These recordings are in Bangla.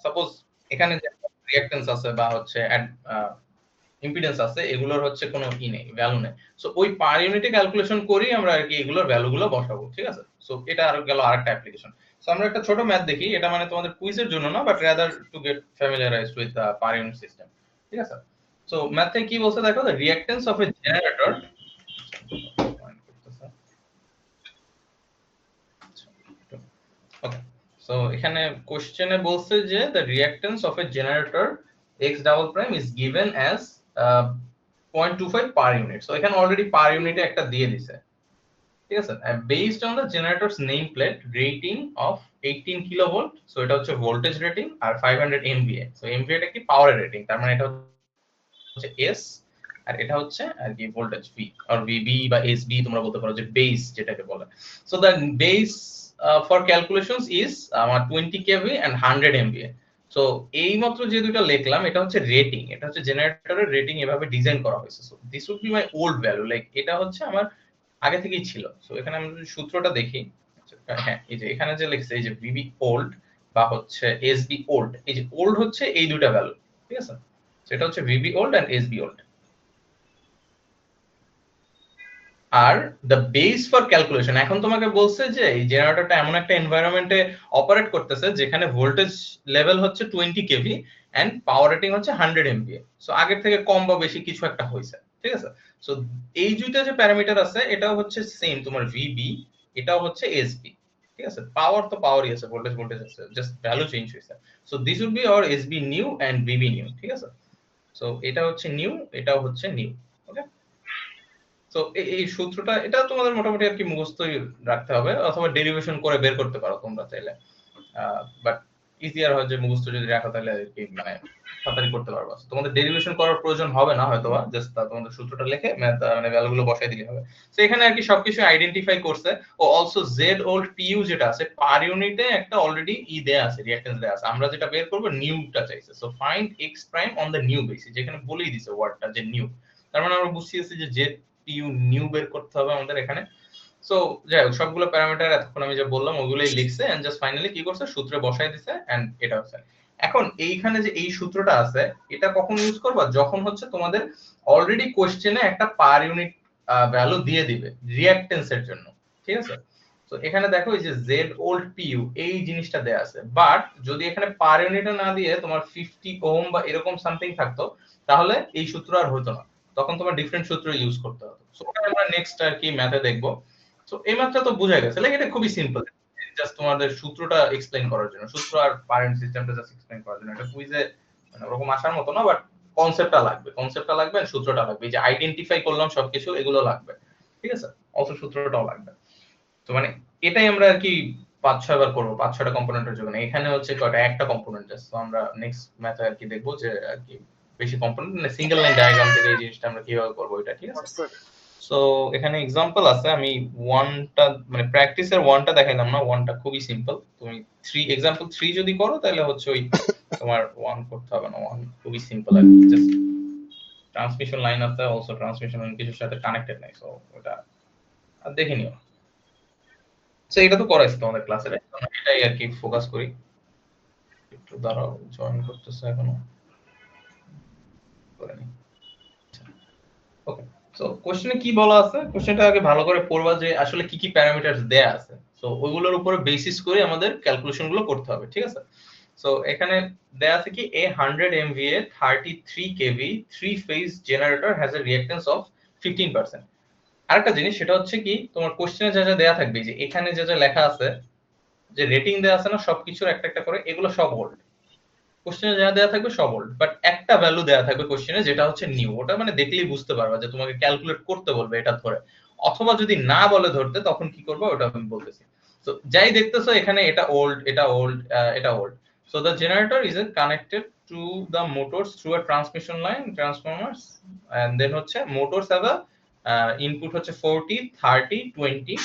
সাপোজ এখানে যে রিঅ্যাকট্যান্স আছে বা হচ্ছে ইম্পিডেন্স আছে এগুলোর হচ্ছে কোনো ই নেই, ভ্যালু নেই। সো ওই পার ইউনিটে ক্যালকুলেশন করি আমরা আর কি এগুলোর ভ্যালুগুলো বসাবো, ঠিক আছে? সো এটা আর গেল আরেকটা অ্যাপ্লিকেশন। সো আমরা একটা ছোট ম্যাথ দেখি, এটা মানে তোমাদের কুইজের জন্য না, but rather to get familiarized with the per unit system, ঠিক আছে? সো ম্যাথে কি বলছে দেখো, the reactance of a generator, okay. So এখানে কোশ্চেনে বলছে যে the reactance of a generator x double prime is given as 0.25 per unit. So এখানে অলরেডি পার ইউনিটে একটা দিয়ে দিছে, ঠিক আছে? Based on the generators name plate rating of 18 kilovolt, so এটা হচ্ছে ভোল্টেজ রেটিং, আর 500 এমভিএ। সো এমভিএ টা কি পাওয়ারের রেটিং, তার মানে এটা হচ্ছে এস, আর এটা হচ্ছে আর কি ভোল্টেজ ভি আর ভিবি বা এসবি তোমরা বলতে পারো, যে বেস যেটাকে বলে। So the base for calculations is আমার 20 কেভি এন্ড 100 এমভিএ। সো এই মাত্র যে দুটো লিখলাম এটা হচ্ছে রেটিং, এটা হচ্ছে জেনারেটরের রেটিং, এভাবে ডিজাইন করা হয়েছে। So this would be my old value, like এটা হচ্ছে আমার আগে থেকেই ছিল। সো এখানে আমরা যদি সূত্রটা দেখি, হ্যাঁ এই যে এখানে যে লিখছে এই যে ভিবি ওল্ড বা হচ্ছে এসবি ওল্ড, এই যে ওল্ড হচ্ছে এই দুটো ভ্যালু, ঠিক আছে? সেটা হচ্ছে VB old and SB old. আর দ্য বেস ফর ক্যালকুলেশন, এখন তোমাকে বলছে যে এই জেনারেটরটা এমন একটা এনভায়রনমেন্টে অপারেট করতেছে যেখানে ভোল্টেজ লেভেল হচ্ছে 20 কেভি এন্ড পাওয়ার রেটিং হচ্ছে 100 এমভিএ। সো আগের থেকে কম বা বেশি কিছু একটা হয়েছে, ঠিক আছে? সো এই দুইটা যে প্যারামিটার আছে এটাও হচ্ছে সেম, তোমার ভিবি, এটাও হচ্ছে এসবি, ঠিক আছে? পাওয়ার তো পাওয়ারই আছে, ভোল্টেজ ভোল্টেজ আছে, জাস্ট ভ্যালু চেঞ্জ হয়েছে। So this would be our SB new and VB new, ঠিক আছে? সো এটা হচ্ছে নিউ, এটাও হচ্ছে নিউ, ওকে? তো এই সূত্রটা এটা তোমাদের মোটামুটি আর কি মুখস্থই রাখতে হবে, অথবা ডেরিভেশন করে বের করতে পারো তোমরা চাইলে। বাট ইজিয়ার হয় যে মুখস্থ যদি রাখো তাহলে আর কি মানে তাড়াতাড়ি করতে পারবা। তোমাদের ডেরিভেশন করার প্রয়োজন হবে না হয়তোবা, জাস্ট তোমাদের সূত্রটা লিখে মানে ভ্যালুগুলো বসাই দিলে হবে। তো এখানে আর কি সবকিছু আইডেন্টিফাই করছে। ও অলসো জেড ওল্ড পিইউ যেটা আছে পার ইউনিটে একটা অলরেডি দেয়া আছে, রিঅ্যাকট্যান্স দেয়া আছে, আমরা যেটা বের করব নিউটা চাইছে। So find x prime on the new basis, যেখানে বলেই দিছে ওয়ার্ডটা যে নিউ, তার মানে আমরা বুঝিয়েছি যে জেড পিইউ নিউ বের করতে হবে আমাদের এখানে। সো যাই হোক, সবগুলো প্যারামিটার এতক্ষণ আমি যা বললাম ওগুলোই লিখছে এন্ড জাস্ট ফাইনালি কি করছে, সূত্রে বসাই দিছে এন্ড এটা হচ্ছে। এখন এইখানে যে এই সূত্রটা আছে এটা কখন ইউজ করবা, যখন হচ্ছে তোমাদের অলরেডি কোশ্চেনে একটা পার ইউনিট ভ্যালু দিয়ে দিবে রিঅ্যাকট্যান্স এর জন্য, ঠিক আছে? তো এখানে দেখো এই যে জেড ওল্ড পিইউ এই জিনিসটা দেয়া আছে, বাট যদি এখানে পার ইউনিটে না দিয়ে তোমার 50 ওহম বা এরকম সামথিং থাকতো তাহলে এই সূত্র আর হতো না, তখন তোমার ডিফারেন্ট সূত্র ইউজ করতে হতো। সো ওটা আমরা নেক্সট আর কি ম্যাথে দেখবো। সো এই মাত্রা তো বোঝা গেছে, লাইক এটা খুবই সিম্পল, জাস্ট তোমাদের সূত্রটা এক্সপ্লেইন করার জন্য, সূত্র আর পারেন্ট সিস্টেমটা জাস্ট এক্সপ্লেইন করার জন্য। এটা কুইজে মানে ওরকম আসার মতো না, বাট কনসেপ্টটা লাগবে আর সূত্রটা লাগবে, এই যে আইডেন্টিফাই করলাম সবকিছু এগুলো লাগবে, ঠিক আছে? অলসো সূত্রটাও লাগবে। তো মানে এটাই আমরা আর কি 5-6 বার করব, 5-6টা কম্পোনেন্টের জন্য। এখানে হচ্ছে কয়টা, একটা কম্পোনেন্ট জাস্ট। তো আমরা নেক্সট ম্যাথে আর কি দেখবো যে আর কি বেশি কম্পোনেন্ট মানে সিঙ্গেল লাইন ডায়াগ্রাম থেকে এই জিনিসটা আমরা কিভাবে করব, এটা ঠিক আছে? সো এখানে এক্সাম্পল আছে, আমি ওয়ানটা মানে প্র্যাকটিসের ওয়ানটা দেখাইলাম না, ওয়ানটা খুবই সিম্পল। তুমি 3 এক্সাম্পল 3 যদি করো তাহলে হচ্ছে ওই তোমার ওয়ান করতে হবে না, ওয়ান খুবই সিম্পল আর কি, জাস্ট ট্রান্সমিশন লাইন আছে, অলসো ট্রান্সমিশন লাইন কিছুর সাথে কানেক্টেড নাই, সো ওটা আর দেখে নিও। সো এটা তো করাইছে তোমাদের ক্লাসে, এটাই আর কি ফোকাস করি। একটু দাঁড়াও, জয়েন করতেছে এখনো করেনি। ওকে। সো কোশ্চেনে কি বলা আছে, কোশ্চেনটা আগে ভালো করে পড়বা যে আসলে কি কি প্যারামিটারস দেয়া আছে। সো ওইগুলোর উপরে বেসিস করে আমাদের ক্যালকুলেশন গুলো করতে হবে, ঠিক আছে? সো এখানে দেয়া আছে কি a 100 MVA 33 kV 3 phase generator has a reactance of 15%। আরেকটা জিনিস সেটা হচ্ছে কি, তোমার কোশ্চেনে যা যা দেয়া থাকবে, যে এখানে যা যা লেখা আছে, যে রেটিং দেয়া আছে না সবকিছুর একটা একটা করে, এগুলো সব ওল্ড। কোশ্চেনে যা দেয়া থাকবে সব ওল্ড, বাট একটা ভ্যালু দেয়া থাকবে কোশ্চেনে যেটা হচ্ছে নিউ, ওটা মানে দেখলেই বুঝতে পারবা যে তোমাকে ক্যালকুলেট করতে বলবে এটা ধরে। অথবা যদি না বলে ধরতে তখন কি করবে ওটা আমি বলতেছি। তো যাই দেখতেছো এখানে এটা ওল্ড, এটা ওল্ড, এটা old. So the generator is connected to the motors through a transmission line transformers, and then হচ্ছে মোটরস হ্যাভ আ ইনপুট হচ্ছে 40 30 20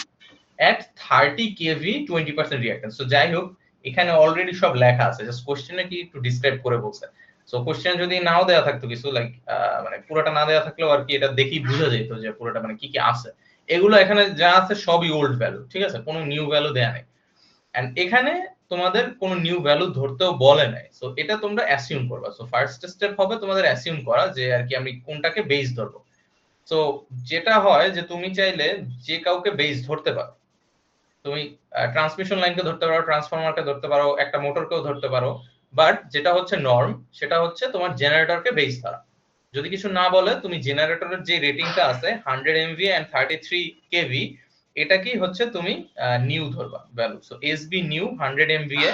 at 30 কেভি 20% রিঅ্যাকট্যান্স। সো যাই হোক, এখানে অলরেডি সব লেখা আছে, জাস্ট কোশ্চেনে কি একটু ডিসক্রাইব করে বলছে। সো কোশ্চেন যদি নাও দেয়া থাকতো কিছু, লাইক মানে পুরোটা না দেয়া থাকলেও আর কি এটা দেখি বোঝা যেত যে পুরোটা মানে কি কি আছে। এগুলো এখানে যা আছে সবই ওল্ড ভ্যালু, ঠিক আছে? কোনো নিউ ভ্যালু দেয়া নেই। এন্ড এখানে তোমাদের কোনো নিউ ভ্যালু ধরতেও বলে নাই, সো এটা তোমরা অ্যাসিউম করবা। সো ফার্স্ট স্টেপ হবে তোমাদের অ্যাসিউম করা যে আর কি আমি কোনটাকে বেস ধরবো। সো যেটা হয় যে তুমি চাইলে যে কাউকে বেস ধরতে পারো, তুমি ট্রান্সমিশন লাইনকে ধরতে পারো, ট্রান্সফরমারকে ধরতে পারো, একটা মোটরকেও ধরতে পারো, বাট যেটা হচ্ছে নর্ম সেটা হচ্ছে তোমার জেনারেটরকে বেস ধরা। যদি কিছু না বলে তুমি জেনারেটরের যে রেটিংটা আছে 100 এমভিএ এন্ড 33 কেভি, এটাকেই হচ্ছে তুমি নিউ ধরবা value. So SB new 100 MVA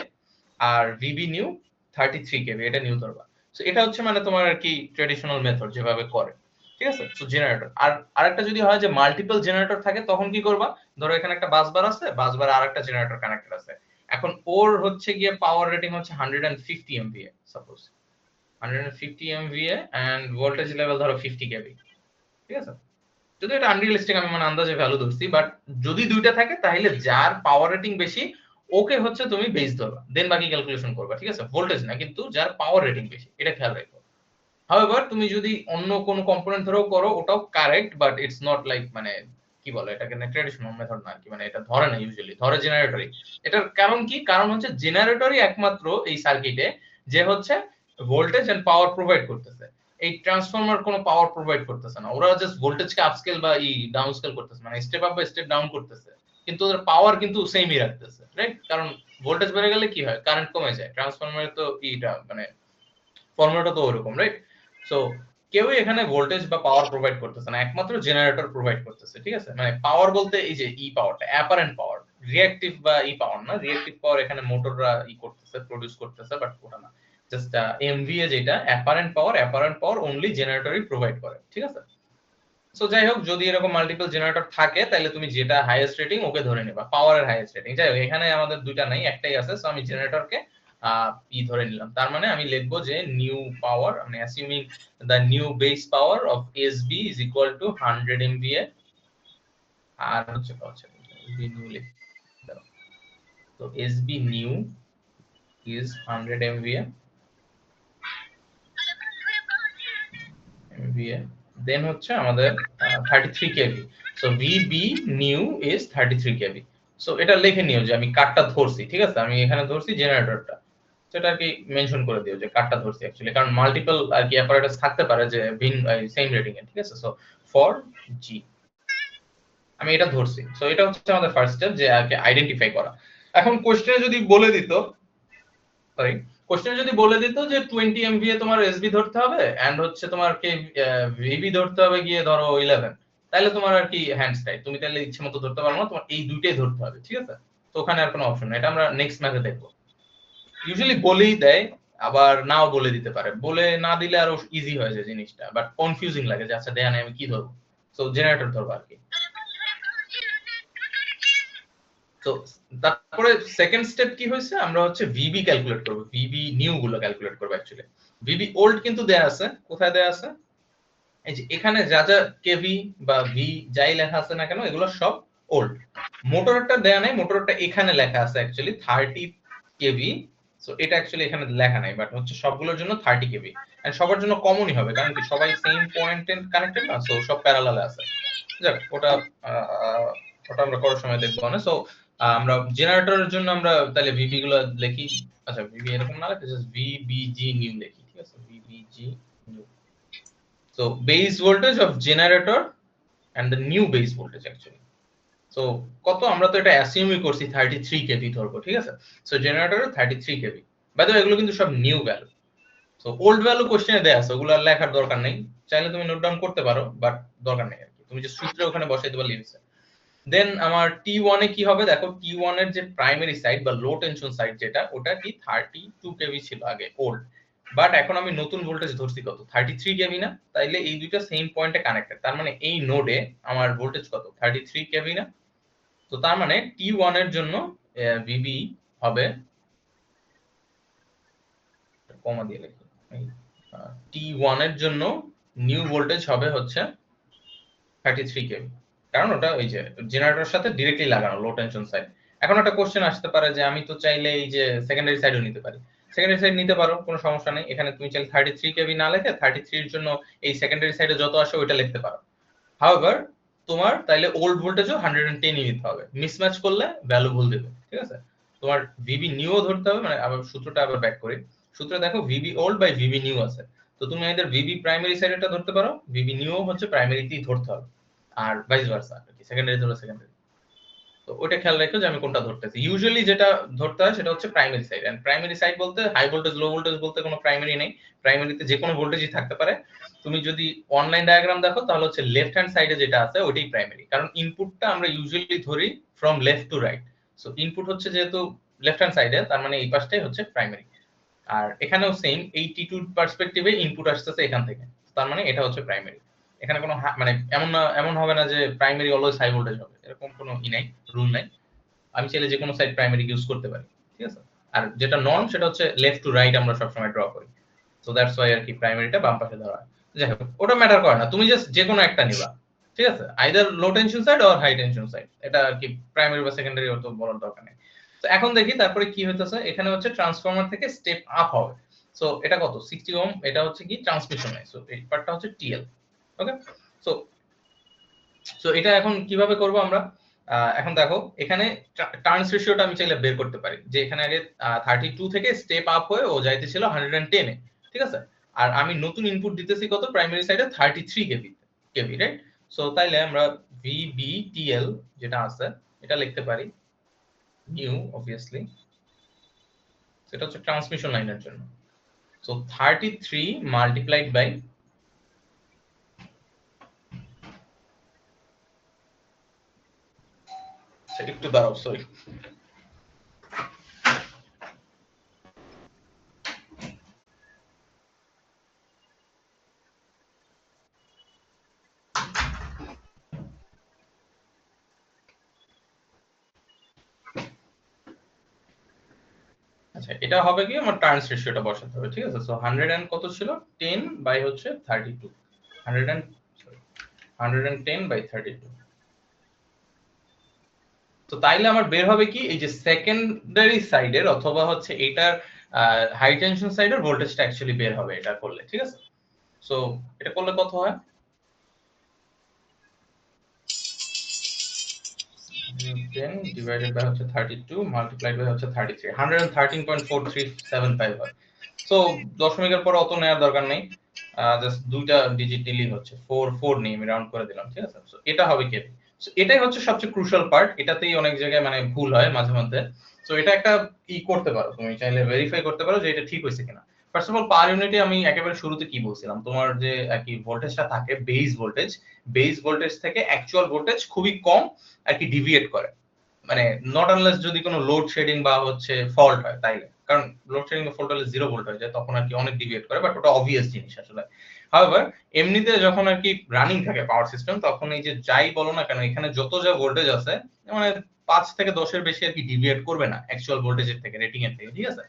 আর ভিবি নিউ 33 কেভি, এটা নিউ ধরবা। সো এটা হচ্ছে মানে তোমার আর কি ট্রেডিশনাল মেথড যেভাবে করে, ঠিক আছে। সো জেনারেটর আর আরেকটা যদি হয় যে মাল্টিপল জেনারেটর থাকে তখন কি করবা, ধরো এখানে একটা বাসবার আছে, বাসবারে আরেকটা জেনারেটর কানেক্টেড আছে, এখন ওর হচ্ছে গিয়ে পাওয়ার রেটিং হচ্ছে 150 MVA, suppose 150 MVA and voltage level ধরো 50 কেভি, ঠিক আছে। যদি এটা আনরিয়ালিস্টিক, আমি মানে আন্দাজে ভ্যালু ধরছি, বাট যদি দুইটা থাকে তাহলে যার পাওয়ার রেটিং বেশি ওকে হচ্ছে তুমি বেস ধরবা, দেন বাকি ক্যালকুলেশন করবা, ঠিক আছে। ভোল্টেজ না, কিন্তু যার পাওয়ার রেটিং বেশি, এটা খেয়াল রাখো। হাউএভার তুমি যদি অন্য কোনো কম্পোনেন্ট ধরেও করো ওটাও correct, but it's not like মানে কি বলে এটাকে, না ট্র্যাডিশনাল মেথড না কি, মানে এটা ধরে না, ইউজুয়ালি ধরে জেনারেটরই। এটার কারণ কি, কারণ হচ্ছে জেনারেটরই একমাত্র এই সার্কিটে যে হচ্ছে ভোল্টেজ এন্ড পাওয়ার প্রোভাইড করতেছে। এই ট্রান্সফরমার কোনো পাওয়ার প্রোভাইড করতেছে না, ওরা জাস্ট ভোল্টেজকে আপস্কেল বা ডাউন স্কেল করতেছে, মানে স্টেপ আপ বা স্টেপ ডাউন করতেছে, কিন্তু ওদের পাওয়ার কিন্তু সেমই রাখতেছে, রাইট। কারণ ভোল্টেজ বেড়ে গেলে কি হয়, কারেন্ট কমে যায়, ট্রান্সফরমারে তো এইটা মানে ফর্মুলাটা তো ওরকম, রাইট। সো কেউই এখানে ভোল্টেজ বা পাওয়ার প্রোভাইড করতেছে না, একমাত্র জেনারেটর প্রোভাইড করতেছে, ঠিক আছে। মানে পাওয়ার বলতে এই যে ই পাওয়ারটা, অ্যাপারেন্ট পাওয়ার, রিঅ্যাকটিভ বা ই পাওয়ার না, রিঅ্যাকটিভ পাওয়ার এখানে মোটররা ই করতেছে, প্রোডিউস করতেছে, বাট ওটা না। জাস্ট এমভিএ যেটা অ্যাপারেন্ট পাওয়ার অনলি জেনারেটরই প্রোভাইড করে, ঠিক আছে। সো যাই হোক, যদি এরকম মাল্টিপল জেনারেটর থাকে তাহলে তুমি যেটা হাইয়েস্ট রেটিং ওকে ধরে নেবা, পাওয়ারের হাইয়েস্ট রেটিং। যাই হোক, এখানে আমাদের দুইটা নাই, একটাই আছে, সো আমি জেনারেটরকে ই ধরে নিলাম। তার মানে আমি লিখবো যে নিউ পাওয়ার, মানে assuming the new base power of SB is equal to 100 MVA, আর হচ্ছে এসবি নিউ লিখ, তো SB new is 100 MVA MVA, then হচ্ছে আমাদের 33 KV. So VB new is 33 KV. So এটা লিখে নিও যে আমি কাটটা ধরছি, ঠিক আছে। আমি এখানে ধরছি জেনারেটরটা, সেটা আর কি মেনশন করে দিও যে কাটটা ধরছি অ্যাকচুয়ালি, কারণ মাল্টিপল আর কি অ্যাপারেটাস থাকতে পারে যে ভিন সেম রেটিং এ, ঠিক আছে। সো ফর জি আমি এটা ধরছি। সো এটা হচ্ছে আমাদের ফার্স্ট স্টেপ, যে আর কি আইডেন্টিফাই করা। এখন কোশ্চেনে যদি বলে দিত, সরি, কোশ্চেনে যদি বলে দিত যে 20 এমভিএ তোমার এসবি ধরতে হবে এন্ড হচ্ছে তোমার কে ভিবি ধরতে হবে গিয়ে ধরো 11, তাহলে তোমার আর কি হ্যান্ডস টাইট, তুমি তাহলে ইচ্ছে মতো ধরতে পারো না, তোমার এই দুইটাই ধরতে হবে, ঠিক আছে। তো ওখানে আর কোনো অপশন নেই, এটা আমরা নেক্সট ম্যাথে দেখবো। ইউজুয়ালি বলেই দেয়, আবার নাও বলে দিতে পারে, বলে না দিলে আরো ইজি হয়ে যায় জিনিসটা, বাট কনফিউজিং লাগে যে আচ্ছা দেয়া নেই আমি কি ধরবো। সো জেনারেটর ধরবো আর কি। তো তারপরে সেকেন্ড স্টেপ কি হয়েছে, আমরা হচ্ছে ভিবি ক্যালকুলেট করব, ভিবি নিউ গুলো ক্যালকুলেট করব। অ্যাকচুয়ালি ভিবি ওল্ড কিন্তু দেয়া আছে, কোথায় দেয়া আছে, এই যে এখানে যা যা কেভি বা ভি যাই লেখা আছে না কেন এগুলো সব ওল্ড। মোটরটা দেয়া নাই, মোটরটা এখানে লেখা আছে অ্যাকচুয়ালি 30 কেভি। সো এটা অ্যাকচুয়ালি এখানে লেখা নাই, বাট হচ্ছে সবগুলোর জন্য 30 কেভি, এন্ড সবার জন্য কমনই হবে, কারণ কি সবাই সেম পয়েন্টে কানেক্টেড না, সো সব প্যারালালে আছে। যাক ওটা ওটা আমরা করার সময় দেখবো না। সো আমরা জেনারেটরের জন্য আমরা তাহলে ভিবি গুলো লিখি। আচ্ছা ভিবি এরকম না লিখে জাস্ট ভিবিজি নিউ লিখি, ঠিক আছে, VBG new. So base voltage of generator and the new base voltage actually. So কত, আমরা তো এটা অ্যাসিউমই করছি 33 কেভি ধরবো, ঠিক আছে। সো জেনারেটরের 33 কেভি, বাই দ্য ওয়ে এগুলো কিন্তু সব new value. So old value কোশ্চেনে দেয়া আছে, ওগুলো আর লেখার দরকার নেই, চাইলে তুমি নোট ডাউন করতে পারো, বাট দরকার নেই আর কি, তুমি যে সূত্রে ওখানে বসাই দিবা লিখছে। দেন আমার T1 এ কি হবে, দেখো T1 এর যে প্রাইমারি সাইড বা লো টেনশন সাইড যেটা, ওটা কি 32 কেভি ছিল আগে ওল্ড, বাট এখন আমি নতুন ভোল্টেজ ধরছি কত, 33 কেভি না, তাইলে এই দুইটা সেম পয়েন্টে কানেক্টেড, তার মানে এই নোডে আমার ভোল্টেজ কত, 33 কেভি না। তো তার মানে T1 এর জন্য ভিবি হবে, কমা দিয়ে লিখি, T1 এর জন্য নিউ ভোল্টেজ হবে হচ্ছে 33 কেভি, কারণ ওটা ওই যে জেনারেটরের সাথে ডাইরেক্টলি লাগানো লো টেনশন সাইড। এখন একটা কোশ্চেন আসতে পারে যে আমি তো চাইলে এই যে সেকেন্ডারি সাইডও নিতে পারি, সেকেন্ডারি সাইড নিতে পারো, কোনো সমস্যা নেই। এখানে তুমি চাইলে 33 কেভি না লিখে 33 এর জন্য এই সেকেন্ডারি সাইডে যত আসে ওইটা লিখতে পারো। হাউএভার তোমার তাইলে ওল্ড ভোল্টেজও 110 নিতে হবে, মিসম্যাচ করলে ভ্যালু ভুল দেবে, ঠিক আছে। তো তোমার ভিবি নিউ ধরতে হবে, মানে আবার সূত্রটা আবার ব্যাক করি। সূত্রে দেখো VB old by VB new আছে, তো তুমি এদের ভিবি প্রাইমারি সাইডেরটা ধরতে পারো, ভিবি নিউ হচ্ছে প্রাইমারিতেই ধরতে হবে, আর ভাইস ভার্সা আর কি, সেকেন্ডারি ধরো সেকেন্ডারি। তো ওটা খেয়াল রাখো যে আমি কোনটা ধরতেছি। ইউজুয়ালি যেটা ধরতে হয় সেটা হচ্ছে primary side, and primary side বলতে হাই ভোল্টেজ লো ভোল্টেজ বলতে কোনো প্রাইমারি নেই, প্রাইমারিতে যে কোনো ভোল্টেজই থাকতে পারে। তুমি যদি অনলাইন ডায়াগ্রাম দেখো তাহলে হচ্ছে লেফট হ্যান্ড সাইডে যেটা আছে ওইটাই প্রাইমারি, কারণ ইনপুটটা আমরা ইউজুয়ালি ধরি from left to right. So input হচ্ছে যেহেতু লেফট হ্যান্ড সাইডে, তার মানে এই পাশটাই হচ্ছে প্রাইমারি। আর এখানেও সেম, এই টি2 পার্সপেক্টিভে ইনপুট আসতেছে এখান থেকে, তার মানে এটা হচ্ছে প্রাইমারি। এখানে কোনো মানে এমন হবে না যে প্রাইমারি অলওয়েজ হাই ভোল্টেজ হবে, এরকম কোনো নাই, রুল নাই। আমি চাইলে যে কোনো সাইড প্রাইমারি ইউজ করতে পারি, ঠিক আছে। আর যেটা নর্ম সেটা হচ্ছে লেফট টু রাইট আমরা সবসময় ড্র করি, সো দ্যাটস ওয়াই আর কি প্রাইমারিটা বাম পাশে ধরা হয়। যাই হোক, ওটা ম্যাটার করে না, তুমি জাস্ট যে কোনো একটা নিবা, ঠিক আছে, either low tension side or high tension side, এটা আর কি প্রাইমারি বা সেকেন্ডারি অত বলার দরকার নেই। তো এখন দেখি তারপরে কি হইতেছে, এখানে হচ্ছে ট্রান্সফরমার থেকে স্টেপ আপ হবে। সো এটা কত 60 ওহম, এটা হচ্ছে কি ট্রান্সমিশন লাইন, সো এই পার্টটা হচ্ছে টিএল। ওকে, সো সো এটা এখন কিভাবে করব আমরা। এখন দেখো এখানে টার্নস রেশিওটা আমি চাইলে বের করতে পারি, যে এখানে আগে 32 থেকে স্টেপ আপ হয়ে ও যাইতেছিল 110 এ, ঠিক আছে। আর আমি নতুন ইনপুট দিতেছি কত, প্রাইমারি সাইডে 33 কেভি রাইট। সো তাইলে আমরা VBTL যেটা আছে এটা লিখতে পারি নিউ, অবভিয়াসলি সেটা হচ্ছে ট্রান্সমিশন লাইনের জন্য। সো 33 মাল্টিপ্লাইড বাই, একটু দাঁড়াও সরি, আচ্ছা এটা হবে কি আমার টার্নস রেশিওটা বসাতে হবে, ঠিক আছে। সো 100 এন্ড কত ছিল 10 বাই হচ্ছে 32, 100 এন্ড সরি 110 বাই 32। তো তাইলে আমার বের হবে কি, এই যে সেকেন্ডারি সাইডের অথবা হচ্ছে এটার হাই টেনশন সাইডের ভোল্টেজটা অ্যাকচুয়ালি বের হবে এটা করলে, ঠিক আছে। সো এটা করলে কত হয়, 10 ডিভাইডেড বাই হচ্ছে 32 মাল্টিপ্লাইড বাই হচ্ছে 33, 113.4375 হয়। সো দশমিকের পর অত নেওয়ার দরকার নেই, জাস্ট দুইটা ডিজিট নিলেই হচ্ছে, 4 4 নেই, আমি রাউন্ড করে দিলাম, ঠিক আছে। সো এটা হবে কেভি। সো এটাই হচ্ছে সবচেয়ে ক্রুশাল পার্ট, এটাতেই অনেক জায়গায় মানে ভুল হয় মাঝে মধ্যে। সো এটা একটা করতে পারো, তুমি চাইলে ভেরিফাই করতে পারো যে এটা ঠিক হয়েছে কিনা। ফার্স্ট অফ অল পার ইউনিটে আমি একেবারে শুরুতে কি বলছিলাম, তোমার যে আর কি ভোল্টেজটা থাকে বেস ভোল্টেজ থেকে অ্যাকচুয়াল ভোল্টেজ খুবই কম আর কি ডিভিয়েট করে, মানে নট আনলেস যদি কোনো লোড শেডিং বা হচ্ছে ফল্ট হয় তাইলে, কারণ লোড শেডিং বা ফল্ট হলে 0 ভোল্ট হয়ে যায়, তখন আর কি অনেক ডিভিয়েট করে, বাট ওটা অবভিয়াস জিনিস আসলে। হাউএভার এমনিতে যখন আর কি রানিং থাকে পাওয়ার সিস্টেম, তখন এই যে যাই বলো না কেন এখানে যত যা ভোল্টেজ আছে, মানে 5 থেকে 10 এর বেশি আর কি ডিভিয়েট করবে না অ্যাকচুয়াল ভোল্টেজের থেকে, রেটিং এর থেকে, ঠিক আছে,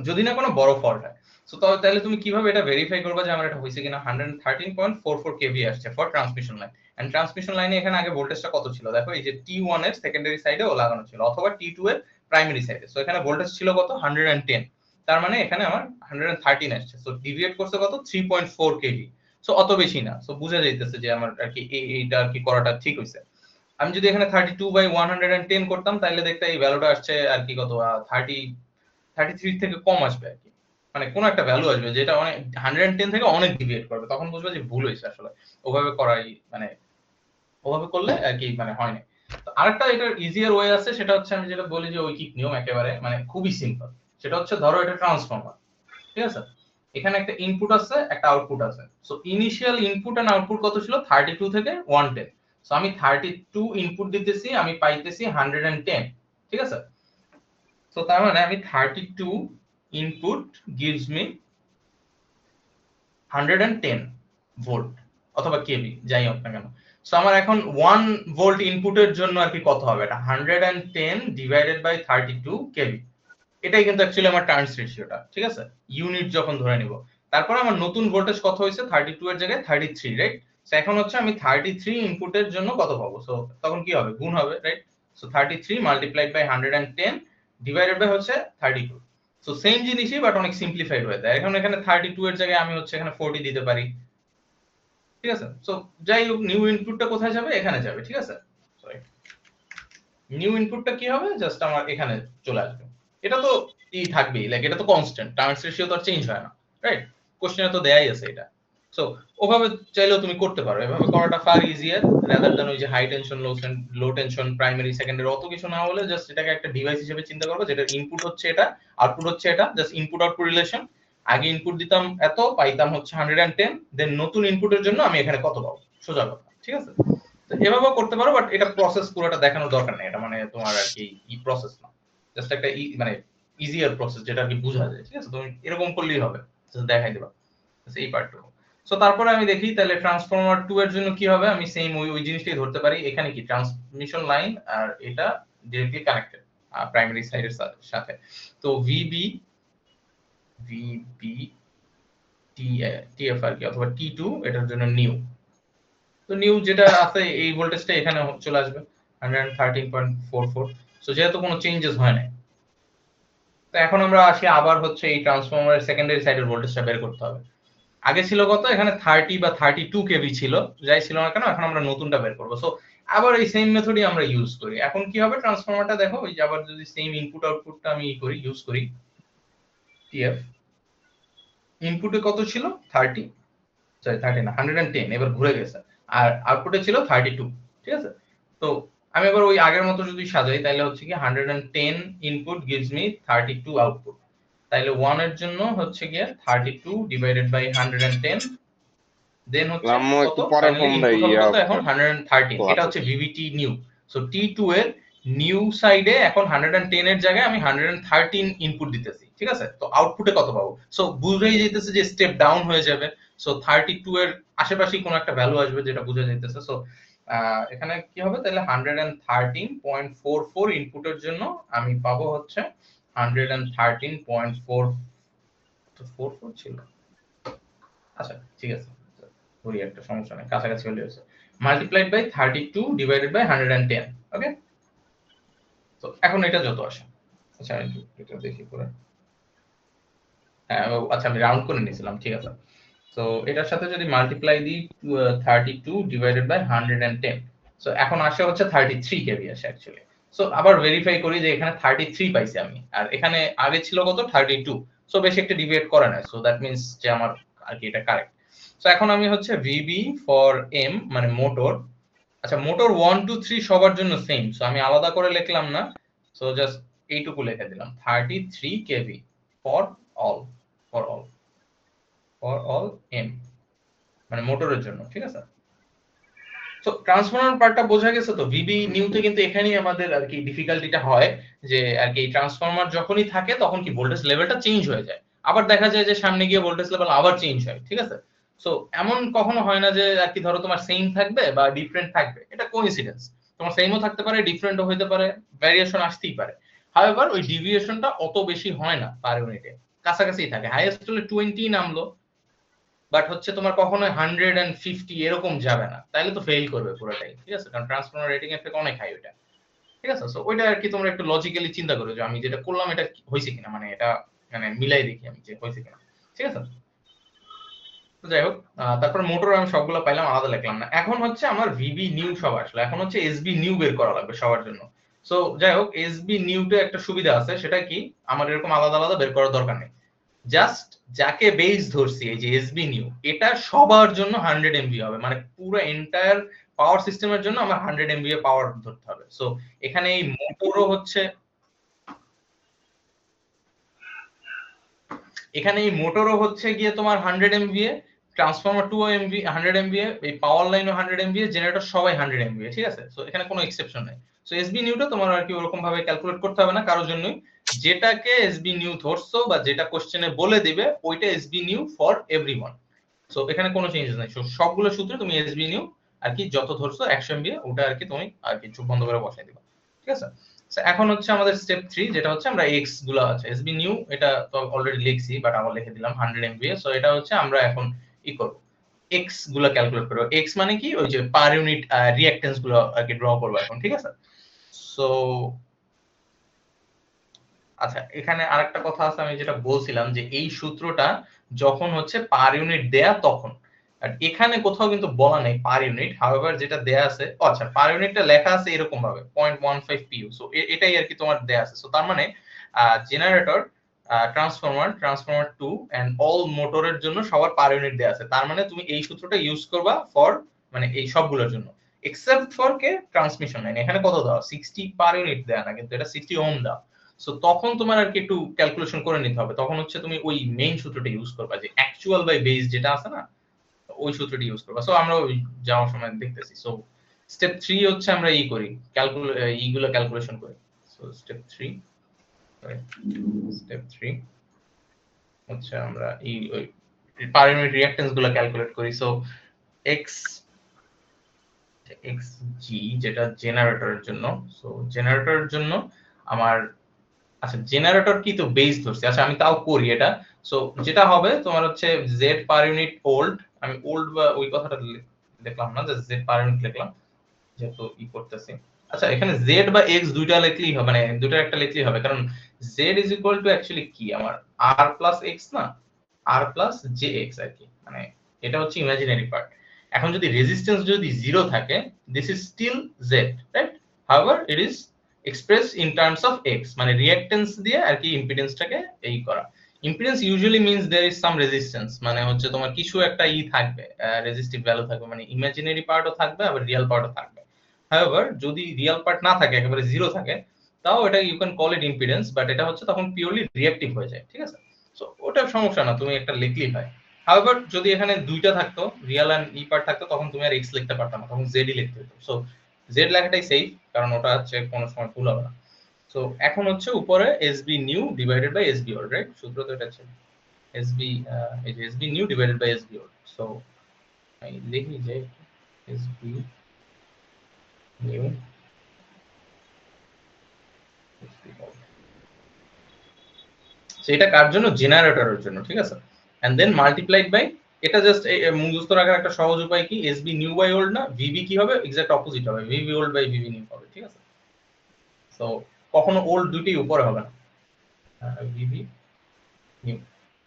যদি না কোনো বড় ফল্ট হয়। সো তাহলে তুমি কিভাবে এটা ভেরিফাই করবে যে আমার এটা হয়েছে কিনা। 113.44 কেভি আসছে for transmission line, and transmission লাইনে এখানে আগে ভোল্টেজটা কত ছিল দেখো, এই যে T1 এর সেকেন্ডারি সাইডে ও লাগানো ছিল, অথবা T2 এর প্রাইমারি সাইডে। সো এখানে ভোল্টেজ ছিল কত 110, তার মানে এখানে আমার 113 আসছে। সো ডিভিয়েট করছে কত 3.4 কেভি। সো অত বেশি না, সো বুঝা যাইতেছে যে আমার আর কি এইটা আর কি করাটা ঠিক হইছে। আমি যদি এখানে 32 বাই 110 করতাম তাহলে দেখতে এই ভ্যালুটা আসছে আর কি কত 33 থেকে কম আসবে আর কি, মানে কোন একটা ভ্যালু আসবে যেটা অনেক 110 থেকে অনেক ডিভিয়েট করবে, তখন বুঝবে যে ভুল হয়েছে আসলে, ওভাবে করাই মানে ওভাবে করলে আর কি মানে হয় না। তো আরেকটা এটার ইজিয়ার ওয়ে আছে, সেটা হচ্ছে আমি যেটা বলি যে ঐকিক নিয়ম, একেবারে মানে খুবই সিম্পল। সেটা হচ্ছে ধরো এটা ট্রান্সফর্মার, ঠিক আছে, এখানে একটা ইনপুট আছে একটা আউটপুট আছে। So initial input and output কত ছিল 32 থেকে 110। সো আমি 32 ইনপুট দিতেছি, আমি পাইতেছি 110, ঠিক আছে। সো তার মানে আমি 32 ইনপুট গিভস মি 110 ভোল্ট অথবা কেভি যাই হোক না কেন। সো আমার এখন 1 ভোল্ট ইনপুটের জন্য আর কি কত হবে, এটা 110 ডিভাইডেড বাই 32 কেভি। এটাই কিন্তু অ্যাকচুয়ালি আমার টার্নস রেশিওটা, ঠিক আছে, ইউনিট যখন ধরে নিব। তারপরে আমার নতুন ভোল্টেজ কত হয়েছে 32 এর জায়গায় 33, রাইট। সো এখন হচ্ছে আমি 33 ইনপুটের জন্য কত পাবো, সো তখন কি হবে গুণ হবে, right. So 33 multiplied by 110 divided by হচ্ছে 32। সো সেম জিনিসই বাট অনেক সিম্পলিফাইড হয়ে যায়। এখন এখানে 32 এর জায়গায় আমি হচ্ছে এখানে 40 দিতে পারি, ঠিক আছে। সো যাই হোক নিউ ইনপুটটা কোথায় যাবে, এখানে যাবে, ঠিক আছে। সরি, নিউ ইনপুটটা কি হবে, জাস্ট আমার এখানে চলে আসবে। এটা তো থাকবেই, লাইক এটা তো কনস্ট্যান্ট, টার্মস রেশিও তো আর চেঞ্জ হয় না, রাইট? কোশ্চেনে তো দেয়াই আছে এটা। সো ওভাবে চাইলেও তুমি করতে পারো, এভাবে করাটা ফার ইজিয়ার রাদার দ্যান ওই যে high tension low tension primary secondary অত কিছু না হলে জাস্ট এটাকে একটা ডিভাইস হিসেবে চিন্তা করবে, যেটা ইনপুট হচ্ছে এটা, আউটপুট হচ্ছে এটা, জাস্ট ইনপুট আউটপুট রিলেশন। আগে ইনপুট দিতাম এত, পাইতাম হচ্ছে 110, দেন নতুন ইনপুটের জন্য আমি এখানে কত পাবো, সোজা কথা, ঠিক আছে? তো এভাবেও করতে পারো, বাট এটা প্রসেস পুরোটা দেখানোর দরকার নেই, এটা মানে তোমার আর কি প্রসেস না, জাস্ট একটা মানে ইজিয়ার প্রসেস যেটা আর কি বোঝা যায়, ঠিক আছে? তুমি এরকম করলেই হবে, জাস্ট দেখাই দিবা এই পার্টটুকু। সো তারপরে আমি দেখি তাহলে ট্রান্সফরমার 2 এর জন্য কি হবে, আমি সেম ওই জিনিসটাই ধরতে পারি। এখানে কি ট্রান্সমিশন লাইন আর এটা ডিরেক্টলি কানেক্টেড প্রাইমারি সাইডের সাথে। তো ভিবি ভিবি টিএফ আর কি, অথবা টি2 এটার জন্য নিউ। তো নিউ যেটা আছে এই ভোল্টেজটা এখানে চলে আসবে 113.44। সো যেহেতু কোনো চেঞ্জেস হয় না, তো এখন আমরা আসি আবার হচ্ছে এই ট্রান্সফরমারের সেকেন্ডারি সাইডের ভোল্টেজটা বের করতে হবে। আগে ছিল কত, এখানে 30 বা 32 কেভি ছিল, যাই ছিল না কেন, এখন আমরা নতুনটা বের করব। সো আবার এই সেম মেথডই আমরা ইউজ করি। এখন কি হবে, ট্রান্সফরমারটা দেখো, ওই যে আবার যদি সেম ইনপুট আউটপুটটা আমি করি, ইউজ করি টিএফ, ইনপুটে কত ছিল 30, সরি 30 না 110, এবার ঘুরে গেছে, আর আউটপুটে ছিল 32, ঠিক আছে? তো আমি এবার ওই আগের মতো যদি সাজাই তাহলে হচ্ছে কি 110 ইনপুট গিভস মি 32 আউটপুট। তাইলে 1 এর জন্য হচ্ছে গিয়ে 32 ডিভাইডেড বাই 110, দেন হচ্ছে রাম্মু কত, একটু পরে ফাইনালি ফোন দেয়, ইনপুট হবে ইয়া কত এখন 113। এটা হচ্ছে ভিভিটি নিউ। সো টি2 এর নিউ সাইডে এখন 110 এর জায়গায় আমি 113 ইনপুট দিতেছি, ঠিক আছে? তো আউটপুটে কত পাবো, সো বুঝেই যাইতেছে যে স্টেপ ডাউন হয়ে যাবে। সো 32 এর আশেপাশেই কোনো একটা ভ্যালু আসবে, যেটা বুঝা যাইতেছে। সো এখানে কি হবে তাহলে 113.44 ইনপুটের জন্য আমি পাবো হচ্ছে 113.44 ছিল। আচ্ছা ঠিক আছে, ওই একটা সমস্যা নেই, কাছাকাছি হলে হয়েছে। মাল্টিপ্লাইড বাই 32 ডিভাইডেড বাই 110, ওকে? তো এখন এটা যত আসে, আচ্ছা আমি এটা দেখি করে, হ্যাঁ আচ্ছা আমি রাউন্ড করে নিয়েছিলাম, ঠিক আছে। সো এটার সাথে যদি মাল্টিপ্লাই দিই 32 ডিভাইডেড বাই 110, সো এখন আসে হচ্ছে 33 কেভি আসে অ্যাকচুয়ালি। সো আবার ভেরিফাই করি যে এখানে 33 পাইছি আমি, আর এখানে আগে ছিল কত 32। সো বেশি একটা ডিভিয়েট করে না, সো দ্যাট মিন্স যে আমার আর কি এটা কারেক্ট। সো এখন আমি হচ্ছে ভিবি ফর এম মানে মোটর, আচ্ছা মোটর 1 2 3 সবার জন্য সেম, সো আমি আলাদা করে লিখলাম না, সো জাস্ট এইটুকু লিখে দিলাম 33 KV for all, for all, for all M মানে মোটরের জন্য, ঠিক আছে? তো ট্রান্সফরমার পার্টটা বোঝা গেছে। তো ভিবি নিউতে কিন্তু এখানেই আমাদের আর কি ডিফিকাল্টিটা হয়, যে আর কি ট্রান্সফরমার যখনই থাকে তখন কি ভোল্টেজ লেভেলটা চেঞ্জ হয়ে যায়, আবার দেখা যায় যে সামনে গিয়ে ভোল্টেজ লেভেল আবার চেঞ্জ হয়, ঠিক আছে? সো এমন কখনো হয় না যে আর কি ধরো তোমার সেম থাকবে বা ডিফারেন্ট থাকবে, এটা কোইন্সিডেন্স। তোমার সেমও থাকতে পারে, ডিফারেন্টও হতে পারে, ভ্যারিয়েশন আসতেই পারে। হাউএভার ওই ডিভিয়েশনটা অত বেশি হয় না পার ইউনিটে, কাছাকাছি থাকে। হাইয়েস্ট হলে 20 নামলো, বাট হচ্ছে তোমার কখনো 150 এরকম যাবে না, তাইলে তো ফেল করবে পুরোটাই, ঠিক আছে? কারণ ট্রান্সফরমার রেটিং এর থেকে অনেক হাই ওইটা, ঠিক আছে? সো ওইটা আর কি তোমরা একটু লজিক্যালি চিন্তা করো যে আমি যেটা করলাম এটা হয়েছে কিনা, মানে এটা মানে মিলাই দেখি আমি যে হয়েছে কিনা, ঠিক আছে? তো যাই হোক, তারপর মোটর আমি সবগুলো পাইলাম, আলাদা লিখলাম না। এখন হচ্ছে আমার ভিবি নিউ সব আসলো, এখন হচ্ছে এসবি নিউ বের করা লাগবে সবার জন্য। সো যাই হোক, এসবি নিউতে একটা সুবিধা আছে, সেটা কি, আমার এরকম আলাদা আলাদা বের করার দরকার নেই। জাস্ট যাকে বেস ধরছি এই যে এসবি নিউ, এটা সবার জন্য 100 এমবি হবে, মানে পুরো এন্টায়ার পাওয়ার সিস্টেমের জন্য আমার 100 এমবি এ পাওয়ার ধরতে হবে। সো এখানে এই মোটরও হচ্ছে, এখানে এই মোটরও হচ্ছে গিয়ে তোমার 100 এমভিএ, ট্রান্সফরমার 2 এমভি 100 এমভিএ, এই পাওয়ার লাইনও 100 এমভিএ, জেনারেটর সবাই 100 এমভিএ, ঠিক আছে? সো এখানে কোনো এক্সেপশন নাই। সো এসবি নিউটা তোমার আর কি ওরকম ভাবে ক্যালকুলেট করতে হবে না কারোর জন্যই, যেটাকে এসবি নিউ ধরছো বা যেটা কোশ্চেনে বলে দিবে ওইটা SB new for everyone. So এখানে কোনো চেঞ্জেস নাই, সবগুলো সূত্রে তুমি এসবি নিউ আর কি যত ধরছো 100 এমভিএ ওটা আর কি তুমি আর কি চোখ বন্ধ করে বসাই দিবা, ঠিক আছে? So, এখন হচ্ছে আমাদের স্টেপ 3, যেটা হচ্ছে আমরা এক্স গুলো আছে এসবি নিউ, এটা তো অলরেডি লিখছি বাট আবার লিখে দিলাম 100 এমভিএ। সো এটা হচ্ছে আমরা এখন ই করব, এক্স গুলো ক্যালকুলেট করব। এক্স মানে কি, ওই যে পার ইউনিট রিঅ্যাকট্যান্স গুলো আর কি ড্র করব এখন, ঠিক আছে? সো আচ্ছা এখানে আরেকটা কথা আছে, আমি যেটা বলছিলাম যে এই সূত্রটা যখন হচ্ছে পার ইউনিট দেয়া তখন, আর এখানে কোথাও কিন্তু বলা নেই পার ইউনিট, হাউএভার যেটা দেয়া আছে, আচ্ছা পার ইউনিটটা লেখা আছে এরকম ভাবে 0.15 PU। সো এটাই আর কি তোমার দেয়া আছে। সো তার মানে জেনারেটর, ট্রান্সফরমার 2 এন্ড অল মোটরের জন্য সবার পার ইউনিট দেয়া আছে। তার মানে তুমি এই সূত্রটা ইউজ করবা ফর মানে এই সবগুলোর জন্য, except for K transmission line. এখানে কত দাও 60 পার ইউনিট দেয়া না, কিন্তু এটা 60 ওহম দাও। সো তখন তোমার আর কি একটু ক্যালকুলেশন করে নিতে হবে। তখন হচ্ছে তুমি ওই মেইন সূত্রটা ইউজ করবা, যে অ্যাকচুয়াল বাই বেস যেটা আছে না, ওই সূত্রটি ইউজ করবা। সো আমরা ওই যাওয়ার সময় দেখতেছি। সো স্টেপ 3 হচ্ছে আমরা ই করি, এইগুলো ক্যালকুলেশন করি। সো স্টেপ 3 হচ্ছে আমরা এই ওই পার ইউনিট রিঅ্যাকট্যান্স গুলো ক্যালকুলেট করি। সো এক্স জি যেটা জেনারেটরের জন্য, সো জেনারেটরের জন্য আমার, আচ্ছা জেনারেটর কি তো বেস ধরছি, আচ্ছা আমি তাও করি এটা। সো যেটা হবে তোমার হচ্ছে জেড পার ইউনিট ওল্ড, আমি ওল্ড বা ওই কথাটা লিখলাম না, যে জেড পার ইউনিট লিখলাম যেহেতু ই করতেছি। আচ্ছা এখানে জেড বা এক্স দুইটা লিখলেই হবে, মানে দুইটার একটা লিখলেই হবে, কারণ Z is equal two actually কি আমার আর প্লাস এক্স না, আর প্লাস জে এক্স আর কি, মানে এটা হচ্ছে ইমাজিনারি পার্ট। এখন যদি রেজিস্ট্যান্স যদি জিরো থাকে, this is still Z, right? However it is express in terms of X, মানে রিঅ্যাকট্যান্স দিয়ে আর কি ইম্পিডেন্সটাকে এই করা। Impedance usually means there is some resistance, মানে হচ্ছে তোমার কিছু একটা ই থাকবে, রেজিস্টিভ ভ্যালু থাকবে, মানে ইমাজিনারি পার্টও থাকবে আবার রিয়েল পার্টও থাকবে। হাউএভার যদি রিয়েল পার্ট না থাকে, একেবারে জিরো থাকে, তাও এটা you can call it impedance, but এটা হচ্ছে তখন পিওরলি রিঅ্যাকটিভ হয়ে যায়, ঠিক আছে? সো ওটা সমস্যা না, তুমি একটা লিখলেই হয়। হাউএভার যদি এখানে দুইটা থাকতো, রিয়েল এন্ড ই পার্ট থাকতো, তখন তুমি আর এক্স লিখতে পারতাম না, তখন জেড ই লিখতে হতো। সো জেড লেখাটাই সেফ, কারণ ওটা হচ্ছে কোনো সময় ভুল হবে না। সো এখন হচ্ছে উপরে SB new divided by SB old, right? সূত্র তো এটা ছিল এসবি, এই যে SB new divided by SB old. So আমি লিখি যে এসবি নিউ এসবি ওল্ড, সেটা কার জন্য? জেনারেটরের জন্য, ঠিক আছে? এন্ড দেন মাল্টিপ্লাইড বাই, এটা জাস্ট মুখস্থ রাখার একটা সহজ উপায় কি, এসবি নিউ বাই ওল্ড না, ভিবি কি হবে, এক্সাক্ট অপোজিট হবে, VB old by VB new হবে, ঠিক আছে? সো কখনো ওল্ড দুইটাই উপরে হবে না, ভিবি নিউ,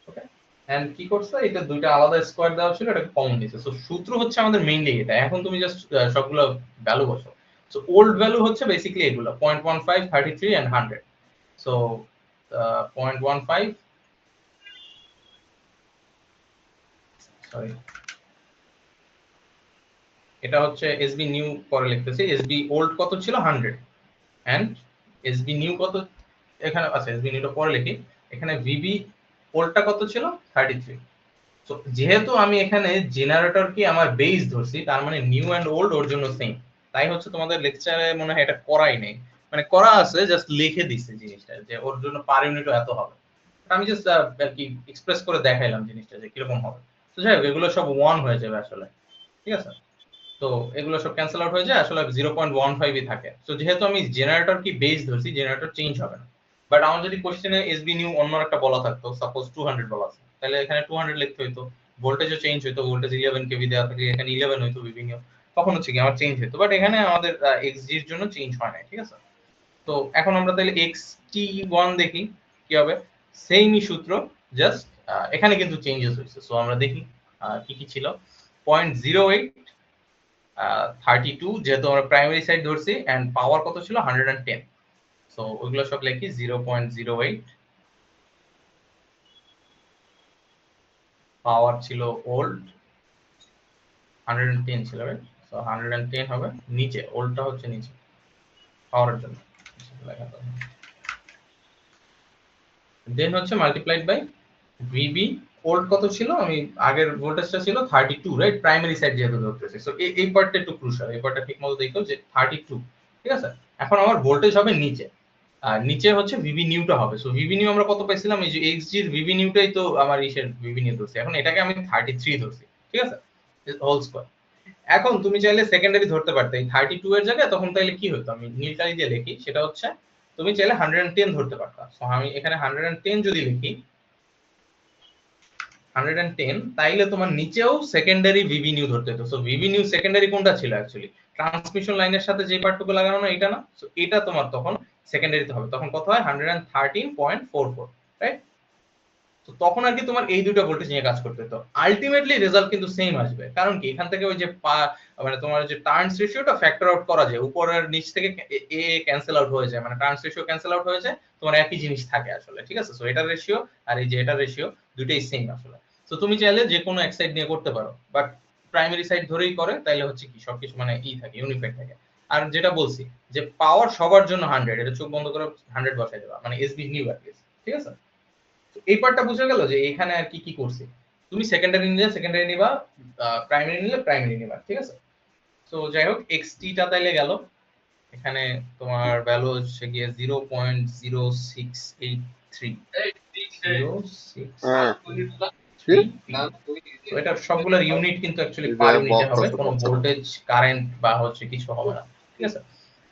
ওকে। এন্ড কি করছে, এটা দুইটা আলাদা স্কয়ার দেওয়া ছিল, এটাকে কমন নিছে। সো সূত্র হচ্ছে আমাদের মেইনলি এটা। এখন তুমি জাস্ট সবগুলো ভ্যালু বসাও। সো ওল্ড ভ্যালু হচ্ছে বেসিক্যালি এগুলো 0.15, 33 এন্ড 100। সো 0.15, সরি এটা হচ্ছে এসবি নিউ, পরে লিখতেছি এসবি ওল্ড কত ছিল 100, এন্ড এসবি নিউ কত, এখানে আচ্ছা এসবি নিউটা পরে লিখি, এখানে ভিবি ওল্ডটা কত ছিল 33। তো যেহেতু আমি এখানে জেনারেটর কি আমার বেস ধরছি, তার মানে নিউ এন্ড ওল্ড ওর জন্য সেম। তাই হচ্ছে তোমাদের লেকচারে মনে হয় এটা করাই নেই, মানে করা আছে জাস্ট লিখে দিছে জিনিসটা, যে ওর জন্য পার ইউনিটও এত হবে। আমি জাস্ট আর কি এক্সপ্রেস করে দেখাইলাম জিনিসটা যে কিরকম হবে। তো যাই হোক, এগুলো সব 1 হয়ে যাবে আসলে, ঠিক আছে? তো এগুলো সব ক্যান্সেল আউট হয়ে যায়, আসলে 0.15 ই থাকে। তো যেহেতু আমি জেনারেটর কি বেস ধরছি, জেনারেটর চেঞ্জ হবে না। বাট আমার যদি কোশ্চেনে এসবি নিউ অন্য একটা বলা থাকতো, সাপোজ 200 বলা আছে, তাহলে এখানে 200 লিখতে হইতো, ভোল্টেজও চেঞ্জ হইতো, ভোল্টেজ 11 কেভি দেওয়া থাকে, এখানে 11 হইতো ভিবি নিউ, তখন হচ্ছে কি আমার চেঞ্জ হইতো। বাট এখানে আমাদের এক্সজি এর জন্য চেঞ্জ হয় না, ঠিক আছে? তো এখন আমরা তাহলে xt1 দেখি কি হবে, সেমই সূত্র, জাস্ট এখানে কিন্তু চেঞ্জেস হয়েছে। সো আমরা দেখি কি কি ছিল। 0.08, 32 যেহেতু আমরা প্রাইমারি সাইড ধরছি, এন্ড পাওয়ার কত ছিল 110। সো ওইগুলো সব লিখি 0.08, পাওয়ার ছিল ওল্ড 110 ছিল, রাইট? সো 110 হবে নিচে, ওল্ডটা হচ্ছে নিচে পাওয়ারের জন্য লেখা তো। দেন হচ্ছে মাল্টিপ্লাইড বাই ভিবি ওল্ড কত ছিল, আমি আগের ভোল্টেজটা ছিল 32, রাইট? প্রাইমারি সাইড যেহেতু ধরতেছি। সো এই পার্টটা একটু ক্রুশাল, এই পার্টটা ঠিকমতো দেখো যে 32, ঠিক আছে? এখন আমার ভোল্টেজ হবে নিচে, আর নিচে হচ্ছে ভিবি নিউটা হবে। সো ভিবি নিউ আমরা কত পাইছিলাম, এই যে এক্সজি এর ভিবি নিউটাই তো আমার ইসের ভিবি নিউ ধরছি, এখন এটাকে আমি 33 ধরছি, ঠিক আছে? Whole square. এখন তুমি চাইলে সেকেন্ডারি ধরতে পারতে এই 32 এর জায়গায়, তখন তাইলে কি হতো, আমি নীল কালি দিয়ে লিখি, সেটা হচ্ছে তুমি চাইলে 110 ধরতে পারতা। সো আমি এখানে 110 যদি লিখি 110, তাইলে তোমার নিচেও সেকেন্ডারি ভিবি নিউ ধরতে হতো। সো ভিবি নিউ সেকেন্ডারি কোনটা ছিল অ্যাকচুয়ালি, ট্রান্সমিশন লাইনের সাথে যে পার্টটুকু লাগানো না, এটা না? সো এটা তোমার তখন সেকেন্ডারিতে হবে, তখন কত হয় 113.44, রাইট? তো তখন আর কি তোমার এই দুটো ভোল্টেজ নিয়ে কাজ করতে হতো। আলটিমেটলি রেজাল্ট কিন্তু সেম আসবে, কারণ কি এখান থেকে ওই যে মানে তোমার যে টার্নস রেশিওটা ফ্যাক্টর আউট করা যায়, উপরের নিচ থেকে এ ক্যান্সেল আউট হয়ে যায়, মানে টার্নস রেশিও ক্যান্সেল আউট হয়ে যায়, তোমার একই জিনিস থাকে আসলে, ঠিক আছে। সো এটার রেশিও আর এই যে এটার রেশিও দুটোই সেম আসলে। তো তুমি চাইলে যে কোনো এক সাইড নিয়ে করতে পারো, বাট প্রাইমারি সাইড ধরেই করে তাইলে হচ্ছে কি সবকিছু মানে থাকে, ইউনিফাইড থাকে। আর যেটা বলছি যে পাওয়ার সবার জন্য 100, এটা চোখ বন্ধ করে 100 বসাই দেবা, মানে এসবি নিউ আর কি, ঠিক আছে। এই পার্টটা বুঝে গেল যে এখানে আর কি কি করছি। তুমি সেকেন্ডারি নিলে সেকেন্ডারি নিবা, প্রাইমারি নিলে প্রাইমারি নিবা, ঠিক আছে। তো যাই হোক এক্সটি টা তাইলে গেল, এখানে তোমার ভ্যালু হচ্ছে গিয়ে 0.0683 তো এটা সবগুলোর ইউনিট কিন্তু অ্যাকচুয়ালি পার ইউনিটে হবে, কোনো ভোল্টেজ কারেন্ট বা হচ্ছে কিছু হবে না, ঠিক আছে।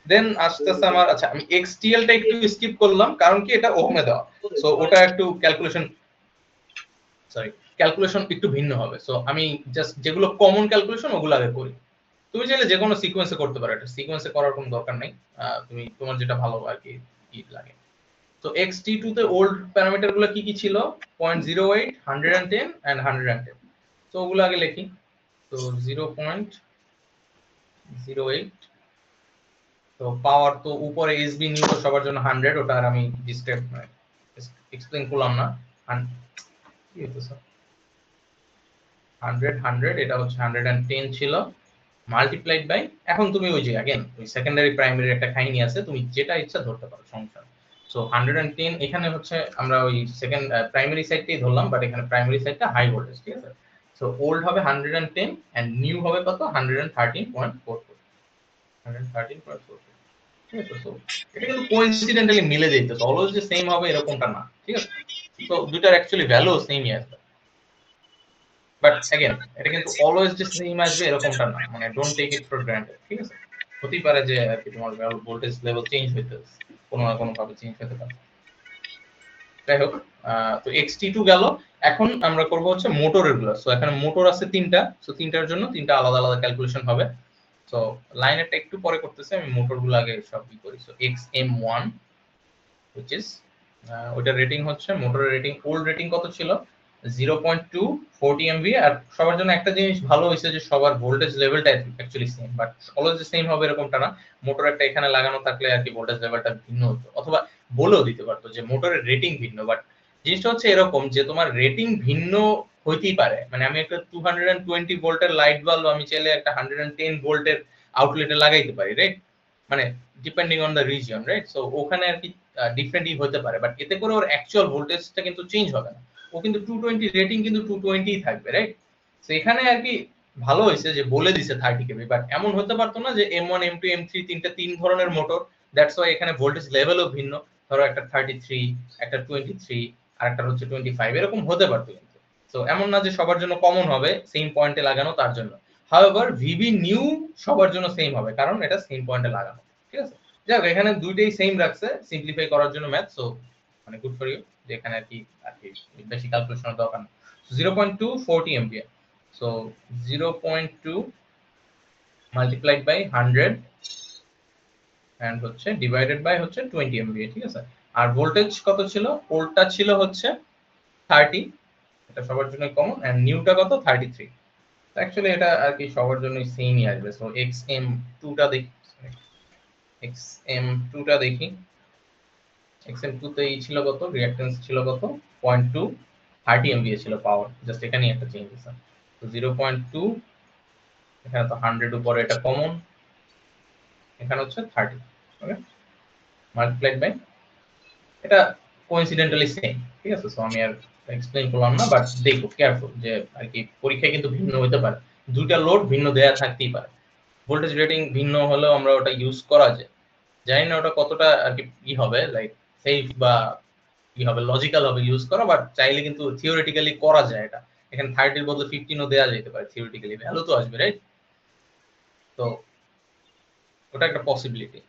দেন আস্তে আস্তে আমার, আচ্ছা আমি এক্সটিএল টা একটু স্কিপ করলাম, কারণ কি এটা ওহমে দেওয়া, সো ওটা একটু ক্যালকুলেশন একটু ভিন্ন হবে। সো আমি জাস্ট যেগুলো কমন ক্যালকুলেশন ওগুলো আগে করি। তুমি চাইলে যে কোনো সিকোয়েন্সে করতে পারো, এটা সিকোয়েন্সে করার কোনো দরকার নেই, তুমি তোমার যেটা ভালো আর কি কি লাগে। তো xt2 তে ওল্ড প্যারামিটার গুলো কি কি ছিল? 0.08, 110 এন্ড 110। তো ওগুলো আগে লিখি। তো 0.08, তো পাওয়ার তো উপরে এসবি নিউ তো সবার জন্য 100, ওটা আর আমি ডিসক্রাইব এক্সপ্লেইন করলাম না। কি হইতেছে 100 100, এটা হচ্ছে 110 ছিল, মাল্টিপ্লাইড বাই, এখন তুমি ওই যে अगेन ওই সেকেন্ডারি প্রাইমারি একটা কাহিনী আছে, তুমি যেটা ইচ্ছা ধরতে পারো, সমস্যা নেই। সো 110 এখানে হচ্ছে আমরা ওই সেকেন্ড প্রাইমারি সাইডটাই ধরলাম, বাট এখানে প্রাইমারি সাইডটা হাই ভোল্টেজ, ঠিক আছে। সো ওল্ড হবে 110 এন্ড নিউ হবে কত? 113.44, 113.44, ঠিক আছে। সো এটা কিন্তু কোইন্সিডেন্টালি মিলে যাইতেছে, অলওয়েজ যে সেম হবে এরকমটা না, ঠিক আছে। তো দুইটার অ্যাকচুয়ালি ভ্যালু সেমই আসবে, বাট अगेन এটা কিন্তু অলওয়েজ যে সেম আসবে এরকমটা না, মানে don't take it for granted, ঠিক আছে। হতেই পারে যে আর কি তোমার ভোল্টেজ লেভেল চেঞ্জ হইতে কোনো না কোনো ভাবে চেঞ্জ হতে পারে। যাই হোক, তো xt2 গেল। এখন আমরা করব হচ্ছে মোটরের গুলো। সো এখানে মোটর আছে তিনটা, সো তিনটার জন্য তিনটা আলাদা আলাদা ক্যালকুলেশন হবে। সো লাইনেরটা একটু পরে করতেছে, আমি মোটর গুলো আগে সব কি করি। সো xm1 which is ওইটার রেটিং হচ্ছে, মোটরের রেটিং ওল্ড রেটিং কত ছিল? 0.2 40 এমভি। আর সবার জন্য একটা জিনিস ভালো হয়েছে যে সবার ভোল্টেজ লেভেলটা actually same, but always same হবে এরকমটা না। মোটর একটা এখানে লাগানো থাকলে আর কি ভোল্টেজ লেভেলটা ভিন্ন হতো, অথবা বলেও দিতে পারতো যে মোটরের রেটিং ভিন্ন। বাট জিনিসটা হচ্ছে এরকম যে তোমার রেটিং ভিন্ন হইতেই পারে, মানে আমি একটা 220 ভোল্টের লাইট বাল্ব আমি চাইলে একটা 110 ভোল্টের আউটলেটে লাগাইতে পারি, রাইট? মানে depending on the region, right? So ওখানে আর কি ডিফারেন্টই হতে পারে, বাট এতে করে ওর অ্যাকচুয়াল ভোল্টেজটা কিন্তু চেঞ্জ হবে না। ও কিন্তু 220 রেটিং কিন্তু 220 থাকবে, রাইট? সো এখানে আর কি ভালো হয়েছে যে বলে দিছে 30 কেভি, বাট এমন হতে পারতো না যে M1 M2 M3 তিনটা তিন ধরনের মোটর, দ্যাটস ওয়াই এখানে ভোল্টেজ লেভেলও ভিন্ন। ধরো একটা 33, একটা 23, আর একটা হচ্ছে 25, এরকম হতে পারতো কিন্তু। সো এমন না যে সবার জন্য কমন হবে সেম পয়েন্টে লাগানো তার জন্য। হাউএভার ভিবি নিউ সবার জন্য সেম হবে, কারণ এটা সেম পয়েন্টে লাগানো, ঠিক আছে। যাই হোক, এখানে দুইটাই সেম রাখছে সিম্পলিফাই করার জন্য ম্যাথ। সো মানে গুড ফর ইউ যে এখানে আর কি বেশি ক্যালকুলেশনের দরকার নেই। 0.2 40 ampere. So 0.2 multiplied by 100 and হচ্ছে ডিভাইডেড বাই হচ্ছে 20 এমভিএ, ঠিক আছে। আর ভোল্টেজ কত ছিল? ওল্ডটা ছিল হচ্ছে 30, এটা সবার জন্য কমন, এন্ড নিউটা কত? 33। অ্যাকচুয়ালি এটা আর কি সবার জন্যই সেমই আসবে। সো xm2 টা দেখি, xm2 টা দেখি। xm2 তে ছিল কত? রিঅ্যাকট্যান্স ছিল কত? 0.2, 30 এমভিএ ছিল পাওয়ার, জাস্ট এখানেই একটা চেঞ্জ আছে। তো 0.2, এখানে তো 100 উপরে এটা কমন, এখানে হচ্ছে 30, ওকে, মাল্টিপ্লাইড বাই, এটা কোইন্সিডেন্টালি সেম, ঠিক আছে। সো আমি আর এক্সপ্লেইন করলাম না, বাট দেখো কেয়ারফুল যে আর কি পরীক্ষায় কিন্তু ভিন্ন হতে পারে, দুইটা লোড ভিন্ন দেয়া থাকতেই পারে। ভোল্টেজ রেটিং ভিন্ন হলেও আমরা ওটা ইউজ করা যায়, জানি না ওটা কতটা আর কি হবে, লাইক সেফ বা কি হবে, লজিক্যাল হবে ইউজ করা, বাট চাইলে কিন্তু থিওরিটিক্যালি করা যায় এটা। এখানে 30 এর বদলে 15 ও দেয়া যেতে পারে, থিওরিটিক্যালি ভ্যালু তো আসবে, রাইট? তো ওটা একটা পসিবিলিটি।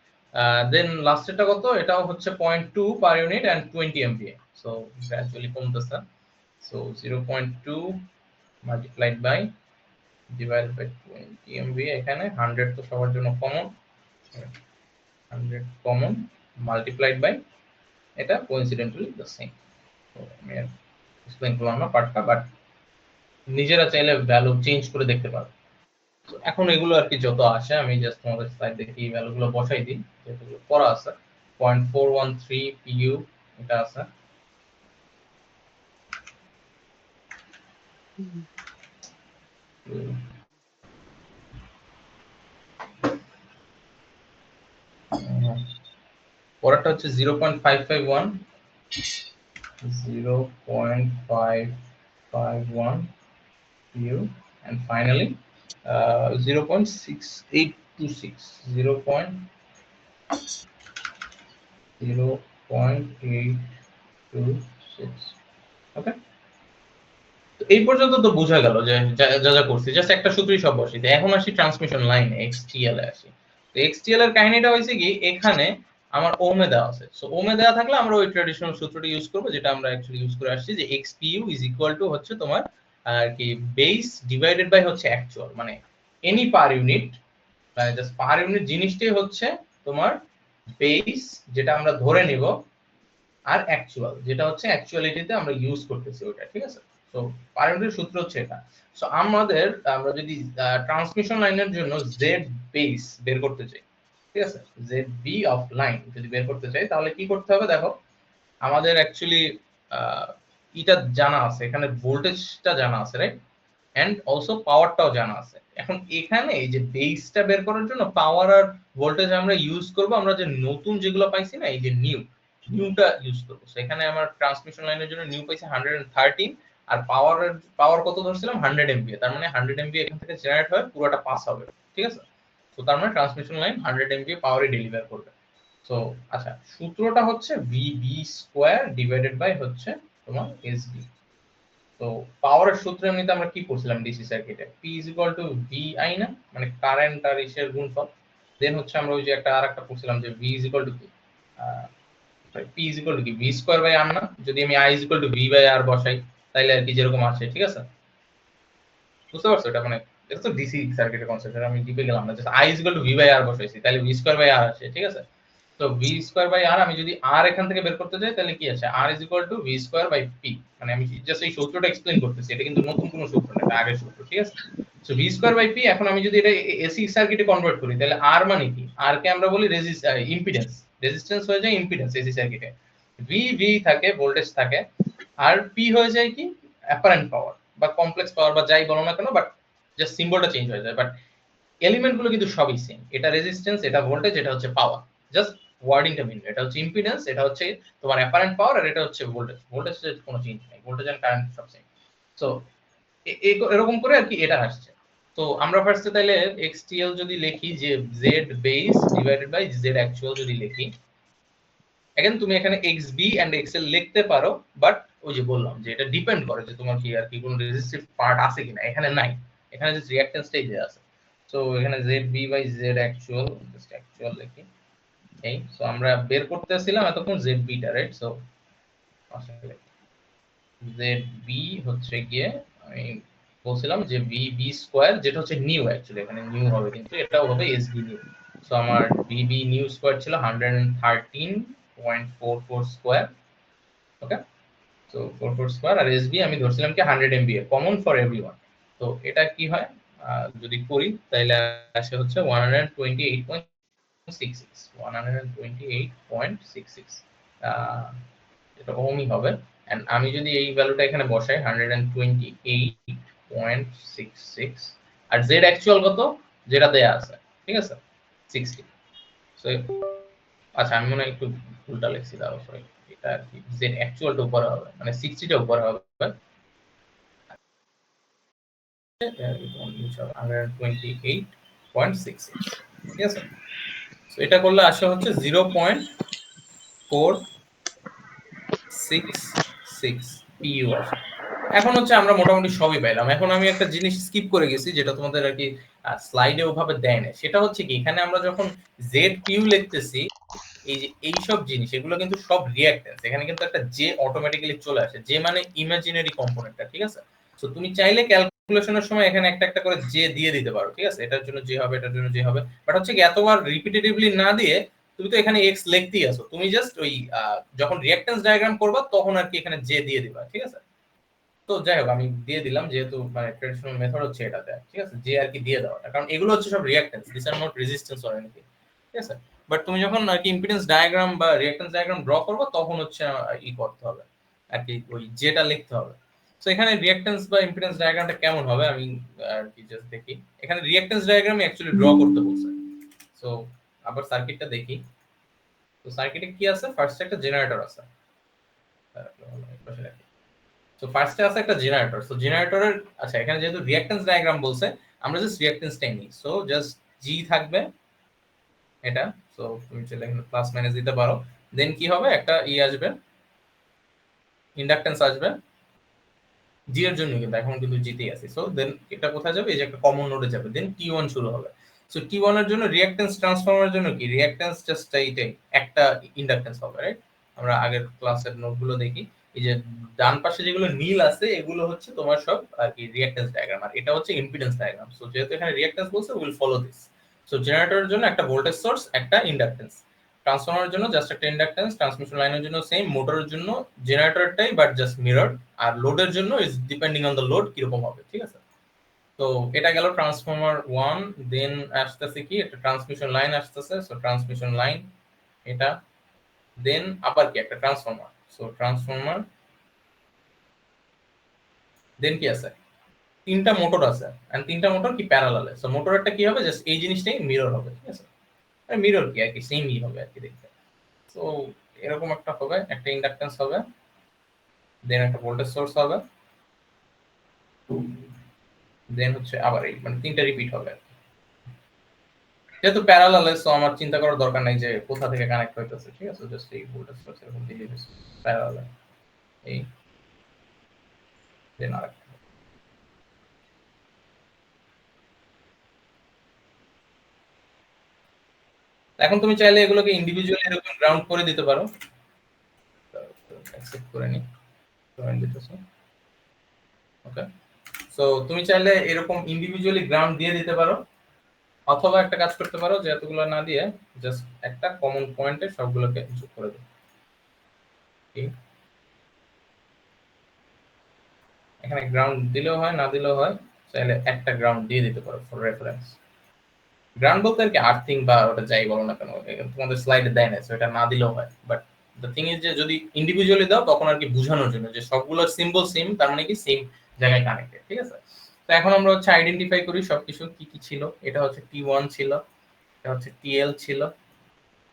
দেন লাস্টেরটা কত? এটাও হচ্ছে 0.2 per unit and 20 MVA. So gradually কমতেছে। So 0.2 multiplied by divide by 20 MVA, এখানে 100 তো সবার জন্য কমন, 100 কমন, মাল্টিপ্লাইড বাই, এটা কোইন্সিডেন্টালি দ্য সেম। তো আমি এক্সপ্লেইন করলাম না পার্টটা, বাট নিজেরা চাইলে ভ্যালু চেঞ্জ করে দেখতে পারো। তো এখন এগুলো আর কি যত আসে আমি জাস্ট তোমাদের স্লাইড দেখি ভ্যালুগুলো বসাই দিই, যেগুলো পড়া আছে। 0.413 PU এটা আছে। পরেরটা হচ্ছে 0.551, 0.551 PU, and finally 0.6826, 0.0826। ওকে, তো এই পর্যন্ত তো বোঝা গেল যে যা যা করছি জাস্ট একটা সূত্রই সব বসিয়ে দিই। এখন আসি ট্রান্সমিশন লাইনে এক্সটিএল এ আসি। তো এক্সটিএল এর কাহিনীটা হইছে কি, এখানে আমার ওমে দেওয়া আছে। সো ওমে দেওয়া থাকলে আমরা ওই ট্র্যাডিশনাল সূত্রটা ইউজ করব, যেটা আমরা অ্যাকচুয়ালি ইউজ করে আসছি, যে xpu ইজ ইকুয়াল টু হচ্ছে তোমার আর কি বেস ডিভাইডেড বাই হচ্ছে অ্যাকচুয়াল, মানে এনি পার ইউনিট, মানে জাস্ট পার ইউনিট জিনিসটাই হচ্ছে তোমার বেস, যেটা আমরা ধরে নিব, আর অ্যাকচুয়াল যেটা হচ্ছে অ্যাকচুয়ালিটিতে আমরা ইউজ করতেছি ওটা, ঠিক আছে। তো পার ইউনিটের সূত্র হচ্ছে এটা। সো আমরা যদি ট্রান্সমিশন লাইনের জন্য জেড বেস বের করতে চাই, ঠিক আছে, জেড বি অফ লাইন যদি বের করতে চাই, তাহলে কি করতে হবে দেখো, আমাদের অ্যাকচুয়ালি এটা জানা আছে, এখানে ভোল্টেজটা জানা আছে, রাইট, এন্ড অলসো পাওয়ারটাও জানা আছে। এখন এখানে এই যে বেসটা বের করার জন্য পাওয়ার আর ভোল্টেজ আমরা ইউজ করব, আমরা যে নতুন যেগুলো পাইছি না, এই যে নিউটা ইউজ করব। সো এখানে আমার ট্রান্সমিশন লাইনের জন্য নিউ পাইছি 113, আর পাওয়ার কত ধরছিলাম 100 এমভিএ, তার মানে 100 এমভিএ এখান থেকে জেনারেট হয়, পুরোটা পাস হবে, ঠিক আছে। তো তার মানে ট্রান্সমিশন লাইন 100 এমভিএ পাওয়ারই ডেলিভার করবে। সো আচ্ছা, সূত্রটা হচ্ছে ভিবি স্কয়ার ডিভাইডেড বাই হচ্ছে তোমার এসবি। তো পাওয়ারের সূত্র এমনিতে আমরা কি করছিলাম ডিসি সার্কিটে, P is equal to VI না, মানে কারেন্ট আর ইসের গুণফল। দেন হচ্ছে আমরা ওই যে আরেকটা করছিলাম যে ভি ইজ ইকুয়াল টু কি, পি ইজ ইকুয়াল টু কি ভি স্কয়ার বাই আর না, যদি আমি I is equal to V by R বসাই, তাইলে আর কি যেরকম আসে, ঠিক আছে। বুঝতে পারছো এটা, মানে এটা তো ডিসি সার্কিটের কনসেপ্ট, আমি ডিপে গেলাম না, just I is equal to V by R বসাইছি, তাহলে ভি স্কয়ার বাই আর আসে, ঠিক আছে। তো ভি স্কয়ার বাই আর আমি যদি আর এখান থেকে বের করতে চাই, তাহলে কি আছে, R is equal to V square by P, মানে আমি জাস্ট এই সূত্রটা এক্সপ্লেইন করতেছি, এটা কিন্তু নতুন কোনো সূত্র না, এটা আগের সূত্র, ঠিক আছে। So V square by P, এখন আমি যদি এটা এসি সার্কিটে কনভার্ট করি, তাহলে আর মানে কি, আর কে আমরা বলি ইম্পিডেন্স, রেজিস্ট্যান্স হয়ে যায় ইম্পিডেন্স এসি সার্কিটে। ভি থাকে ভোল্টেজ থাকে, আর পি হয়ে যায় কি অ্যাপারেন্ট পাওয়ার বা কমপ্লেক্স পাওয়ার বা যাই বলো না কেন, বাট জাস্ট সিম্বলটা চেঞ্জ হয়ে যায়, বাট এলিমেন্ট গুলো কিন্তু সবই সেম, এটা রেজিস্ট্যান্স, এটা ভোল্টেজ, এটা হচ্ছে পাওয়ার, জাস্ট ওয়ার্ডিংটা ভিন্ন। এটা হচ্ছে ইম্পিডেন্স, এটা হচ্ছে তোমার অ্যাপারেন্ট পাওয়ার, আর এটা হচ্ছে ভোল্টেজের কোনো চেঞ্জ নাই, ভোল্টেজ এন্ড কারেন্ট সব সেম। সো এরকম করে আর কি এটা আসছে। তো আমরা ফার্স্টে তাইলে এক্সটিএল যদি লিখি, যে Z base divided by Z actual যদি লিখি, এখন তুমি এখানে xb এন্ড xl লিখতে পারো, বাট ওই যে বললাম যে এটা ডিপেন্ড করে যে তোমার কি আর কি কোনো রেজিস্টিভ পার্ট আছে কিনা, এখানে নাই, এখানে জাস্ট রিঅ্যাকট্যান্সটাই দেয়া আছে। সো এখানে zb by z actual, just actual লিখি এই। সো আমরা বের করতেছিলাম এতক্ষণ zb টা, রাইট। সো আসলে zb হচ্ছে গিয়ে আমি বলছিলাম যে vb স্কয়ার, যেটা হচ্ছে নিউ, অ্যাকচুয়ালি এখানে নিউ হবে, কিন্তু এটাও হবে sb নিউ। সো আমার vb নিউ স্কয়ার ছিল 113.44 স্কয়ার, ওকে। তো 44 স্কয়ার, আর এসবি আমি ধরছিলাম কি 100 এমবিএ, কমন ফর এভরিওয়ান। তো এটা কি হয়, যদি করি তাহলে আসে হচ্ছে 128.66, 128.66, এটা ওহমই হবে। এন্ড আমি যদি এই ভ্যালুটা এখানে বসাই 128.66, আর জেড অ্যাকচুয়াল কত, যেটা দেয়া আছে, ঠিক আছে, 60। সো আচ্ছা, আমি মনে হয় একটু ভুলটা লিখছি, দাঁড়াও সরি, এটা আর কি জেড অ্যাকচুয়ালটা উপরে হবে, মানে 60 টা উপরে হবে, 128.66, ঠিক আছে। তো এটা করলে আসে হচ্ছে 0.466 পিইউ আসে। এখন হচ্ছে আমরা মোটামুটি সবই পাইলাম। এখন আমি একটা জিনিস স্কিপ করে গেছি, যেটা তোমাদের আর কি স্লাইডে ওভাবে দেয় না, সেটা হচ্ছে কি, এখানে আমরা যখন জেড পিইউ লিখতেছি, এই যে এইসব জিনিস এগুলো কিন্তু সব রিঅ্যাকট্যান্স, এখানে কিন্তু একটা জে অটোমেটিক্যালি চলে আসে, যে মানে ইমাজিনারি কম্পোনেন্টটা, ঠিক আছে। সো তুমি চাইলে ক্যালকুলেশনের সময় এখানে একটা একটা করে জে দিয়ে দিতে পারো, ঠিক আছে, এটার জন্য যে হবে, এটার জন্য যে হবে, বাট হচ্ছে কি এতবার রিপিটেটিভলি না দিয়ে তুমি তো এখানে এক্স লিখতেই আছো, তুমি জাস্ট ওই যখন রিঅ্যাকট্যান্স ডায়াগ্রাম করবা তখন আর কি এখানে জে দিয়ে দিবা, ঠিক আছে। তো যাই হোক আমি দিয়ে দিলাম, যেহেতু মানে ট্রেডিশনাল মেথড হচ্ছে এটাতে, ঠিক আছে, যে আর কি দিয়ে দেওয়াটা, কারণ এগুলো হচ্ছে সব reactance, this are not resistance or anything, ঠিক আছে। বাট তুমি যখন আর কি ইম্পিডেন্স ডায়াগ্রাম বা রিঅ্যাকট্যান্স ডায়াগ্রাম ড্র করবে তখন হচ্ছে ই করতে হবে আর কি, ওই যেটা লিখতে হবে। তো এখানে রিঅ্যাকট্যান্স বা ইম্পিডেন্স ডায়াগ্রামটা কেমন হবে আমি আর কি জাস্ট দেখি। এখানে রিঅ্যাকট্যান্স ডায়াগ্রাম অ্যাকচুয়ালি ড্র করতে বলছে। সো আবার সার্কিটটা দেখি। তো সার্কিটে কি আছে, ফার্স্টে একটা জেনারেটর আছে। সো ফার্স্টে আছে একটা জেনারেটর। সো জেনারেটরের, আচ্ছা এখানে যেহেতু রিঅ্যাকট্যান্স ডায়াগ্রাম বলছে, আমরা জাস্ট রিঅ্যাকট্যান্সটাই নিই। সো জাস্ট জি থাকবে এটা। সো তুমি চলে এখানে প্লাস মাইনাস দিতে পারো। দেন কি হবে, একটা ই আসবে, ইন্ডাকট্যান্স আসবে জি এর জন্য, কিন্তু এখন কিন্তু জিতেই আছে। সো দেন এটা কোথায় যাবে, এই যে একটা কমন নোডে যাবে, দেন টি ওয়ান শুরু হবে। সো টি ওয়ান এর জন্য রিঅ্যাকট্যান্স ট্রান্সফর্মারের জন্য কি, রিঅ্যাকট্যান্স জাস্ট এইটাই একটা ইন্ডাকট্যান্স হবে, রাইট। আমরা আগের ক্লাসের নোটগুলো দেখি, এই যে ডান পাশে যেগুলো নীল আছে এগুলো হচ্ছে তোমার সব আর কি রিঅ্যাকট্যান্স ডায়াগ্রাম, আর এটা হচ্ছে ইম্পিডেন্স ডায়াগ্রাম। সো যেহেতু এখানে রিঅ্যাকট্যান্স বলছে, উইল ফলো দিস। সো জেনারেটরের জন্য একটা ভোল্টেজ সোর্স, একটা ইন্ডাকট্যান্স, ট্রান্সফরমারের জন্য জাস্ট একটা ইন্ডাকট্যান্স, ট্রান্সমিশন লাইনের জন্য সেম, মোটরের জন্য জেনারেটরটাই বাট জাস্ট মিরর, আর লোডের জন্য is depending on the load কিরকম হবে, ঠিক আছে। তো এটা গেল ট্রান্সফরমার 1। দেন আসতেছে কি, একটা ট্রান্সমিশন লাইন আসতেছে, সো ট্রান্সমিশন লাইন এটা। দেন আবার কি একটা ট্রান্সফরমার, সো ট্রান্সফরমার। দেন কি আছে, তিনটা মোটর আছে, এন্ড তিনটা মোটর কি প্যারালালে। সো মোটরটা কি হবে, জাস্ট এই জিনিসটাই মিরর হবে, ঠিক আছে। মিরর কি আর কি সেমই হবে আর কি দেখতে। সো এরকম একটা হবে, একটা ইন্ডাকট্যান্স হবে, দেন একটা ভোল্টেজ সোর্স হবে, দেন হচ্ছে আবার এই মানে তিনটা রিপিট হবে। যেহেতু প্যারালাল, সো আমার চিন্তা করার দরকার নাই যে কোথা থেকে কানেক্ট হইতেছে, ঠিক আছে, জাস্ট এই ভোল্টেজ সোর্স এরকম দিয়ে দিয়েছে প্যারালাল, এই দেন আরেকটা। এখন তুমি চাইলে এগুলোকে ইন্ডিভিজুয়ালি এরকম গ্রাউন্ড করে দিতে পারো। অ্যাকসেপ্ট করে নি, জয়েন দিতেছো, ওকে। সো তুমি চাইলে এরকম ইন্ডিভিজুয়ালি গ্রাউন্ড দিয়ে দিতে পারো, অথবা একটা কাজ করতে পারো যে এতগুলো না দিয়ে জাস্ট একটা কমন পয়েন্টে সবগুলোকে যোগ করে দাও। এখানে গ্রাউন্ড দিলেও হয়, না দিলেও হয়, চাইলে একটা গ্রাউন্ড দিয়ে দিতে পারো ফর রেফারেন্স। গ্রাউন্ড বলতে আর কি আর্থিং বা ওটা যাই বলো না কেন, তোমাদের স্লাইডে দেয় না, এটা না দিলেও হয়। বাট দ্য থিং ইজ যে যদি ইন্ডিভিজুয়ালি দাও তখন আর কি বোঝানোর জন্য যে সবগুলোর সিম্বল সেম, তার মানে কি সেম জায়গায় কানেক্টেড, ঠিক আছে। তো এখন আমরা হচ্ছে আইডেন্টিফাই করি সবকিছু কি কি ছিল। এটা হচ্ছে টি ওয়ান ছিল, এটা হচ্ছে টিএল ছিল,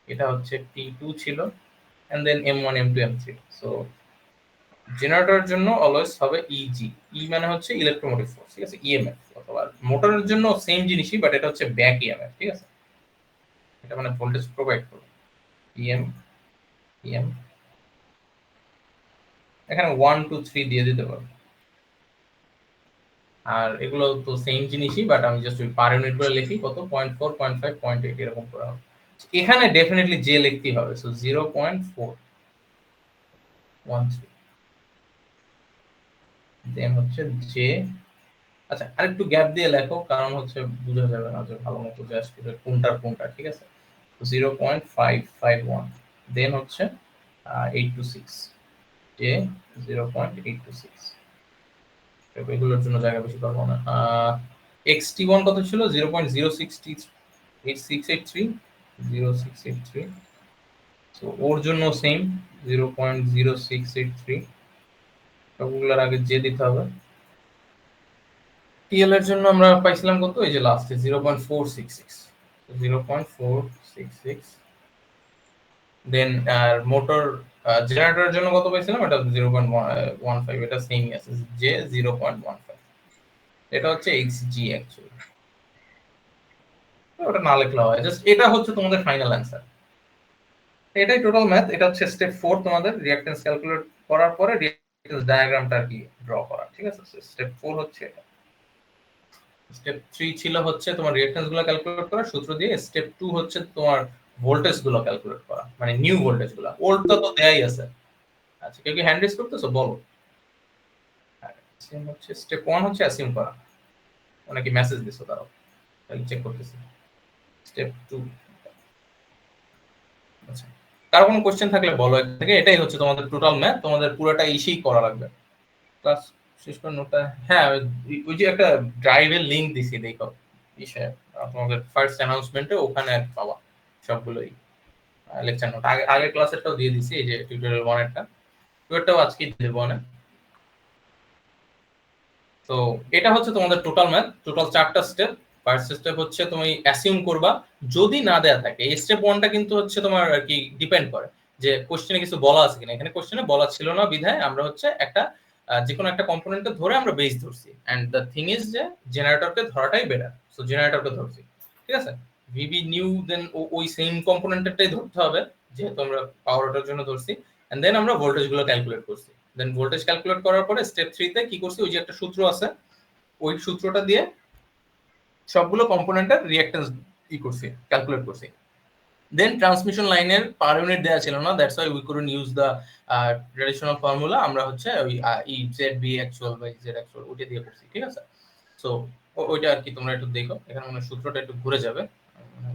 এটা হচ্ছে টি টু ছিল, and then M one M two M three. So জেনারেটরের জন্য অলওয়েজ হবে ইজি, ই মানে হচ্ছে ইলেকট্রোমোটিভ ফোর্স, ঠিক আছে, ইএমএফ। অথবা মোটরের জন্য সেম জিনিসই, বাট এটা হচ্ছে ব্যাক ইএমএফ, ঠিক আছে, এটা মানে ভোল্টেজ প্রোভাইড করবে, ইএম ইএম। এখানে 1 2 3 দিয়ে দিতে পারো। আর এগুলো তো সেম জিনিসই, বাট আমি জাস্ট ওই পার ইউনিট করে লিখি, কত 0.4 0.5 0.8 এরকম করা হবে। এখানে ডেফিনেটলি জে লিখতেই হবে, সো 0.413। দেন হচ্ছে জে, আচ্ছা আরেকটু গ্যাপ দিয়ে লেখো, কারণ হচ্ছে বোঝা যাবে না যে ভালো মতো যে আসলে কোনটার কোনটা, ঠিক আছে। 0.551, দেন হচ্ছে 826, জে 0.826। এগুলোর জন্য জায়গা বেশি পাবো না। এক্সটি ওয়ান কত ছিল, 0.0683, 0683। তো ওর জন্য সেম 0.0683, সবগুলোর আগে জে দিতে হবে। টিএল এর জন্য আমরা পাইছিলাম কত, এই যে লাস্টে 0.466, 0.466। দেন মোটর জেনারেটরের জন্য কত পাইছিলাম, এটা 0.15, এটা সেমই আছে, জে 0.15। এটা হচ্ছে এক্সজি অ্যাকচুয়ালি, ওটা না লিখলে হয়, জাস্ট এটা হচ্ছে তোমাদের ফাইনাল অ্যান্সার। এটাই টোটাল ম্যাথ। এটা হচ্ছে স্টেপ 4 তোমাদের রিঅ্যাকট্যান্স ক্যালকুলেট করার পরে রিঅ্যাকট্যান্স ডায়াগ্রামটা আর কি ড্র করা, ঠিক আছে। স্টেপ 4 হচ্ছে এটা। স্টেপ 3 ছিল হচ্ছে তোমার রিঅ্যাকট্যান্স গুলো ক্যালকুলেট করা সূত্র দিয়ে। স্টেপ 2 হচ্ছে তোমার ভোল্টেজ গুলো ক্যালকুলেট করা, মানে নিউ ভোল্টেজ গুলো, ওল্ডটা তো দেয়াই আছে। আচ্ছা কেউ কি হ্যান্ড রেজ করতেছো, বলো। সেম হচ্ছে স্টেপ 1 হচ্ছে অ্যাসিউম করা, অনেকে মেসেজ দিছো, তারাও তাহলে চেক করতেছি। স্টেপ 2, আচ্ছা কারো কোনো কোশ্চেন থাকলে বলো থেকে। এটাই হচ্ছে তোমাদের টোটাল ম্যাথ, তোমাদের পুরোটা ইসেই করা লাগবে, ক্লাস শেষ করে নোটটা, হ্যাঁ ওই যে একটা ড্রাইভের লিংক দিছি দেখো ইসে তোমাদের ফার্স্ট অ্যানাউন্সমেন্টে, ওখানে আর কি পাবা সবগুলোই লেকচার নোট। আগের ক্লাসেরটাও দিয়ে দিছি, এই যে টিউটোরিয়াল 1 এরটা, টুয়েরটাও আজকে দিয়ে দেবো না। তো এটা হচ্ছে তোমাদের টোটাল ম্যাথ, টোটাল 4টা স্টেপ। ফার্স্ট স্টেপ হচ্ছে তুমি অ্যাসিউম করবা যদি না দেয়া থাকে। এই স্টেপ 1টা কিন্তু হচ্ছে তোমার আর কি ডিপেন্ড করে যে কোশ্চেনে কিছু বলা আছে কিনা। এখানে কোশ্চেনে বলা ছিল না বিধায় আমরা হচ্ছে একটা যে কোনো একটা কম্পোনেন্টকে ধরে আমরা বেস ধরছি, এন্ড দ্য থিং ইজ যে জেনারেটরকে ধরাটাই বেটার, সো জেনারেটরকে ধরছি, ঠিক আছে। ভিবি নিউ দেন ওই সেম কম্পোনেন্টটাই ধরতে হবে যেহেতু আমরা পাওয়ার ওঠার জন্য ধরছি, এন্ড দেন আমরা ভোল্টেজ গুলো ক্যালকুলেট করছি। দেন ভোল্টেজ ক্যালকুলেট করার পরে স্টেপ 3 তে কি করছি, ওই যে একটা সূত্র আছে ওই সূত্রটা দিয়ে সবগুলো কম্পোনেন্টের রিঅ্যাকট্যান্স ই করছি, ক্যালকুলেট করছি। দেন ট্রান্সমিশন লাইনের পার ইউনিট দেওয়া ছিল না, that's why we couldn't use the traditional formula. আমরা হচ্ছে ওই E Z B actual by Z actual ওইটা দিয়ে করছি, ঠিক আছে। সো ওইটা আর কি তোমরা একটু দেখো, এখানে মানে সূত্রটা একটু ঘুরে যাবে,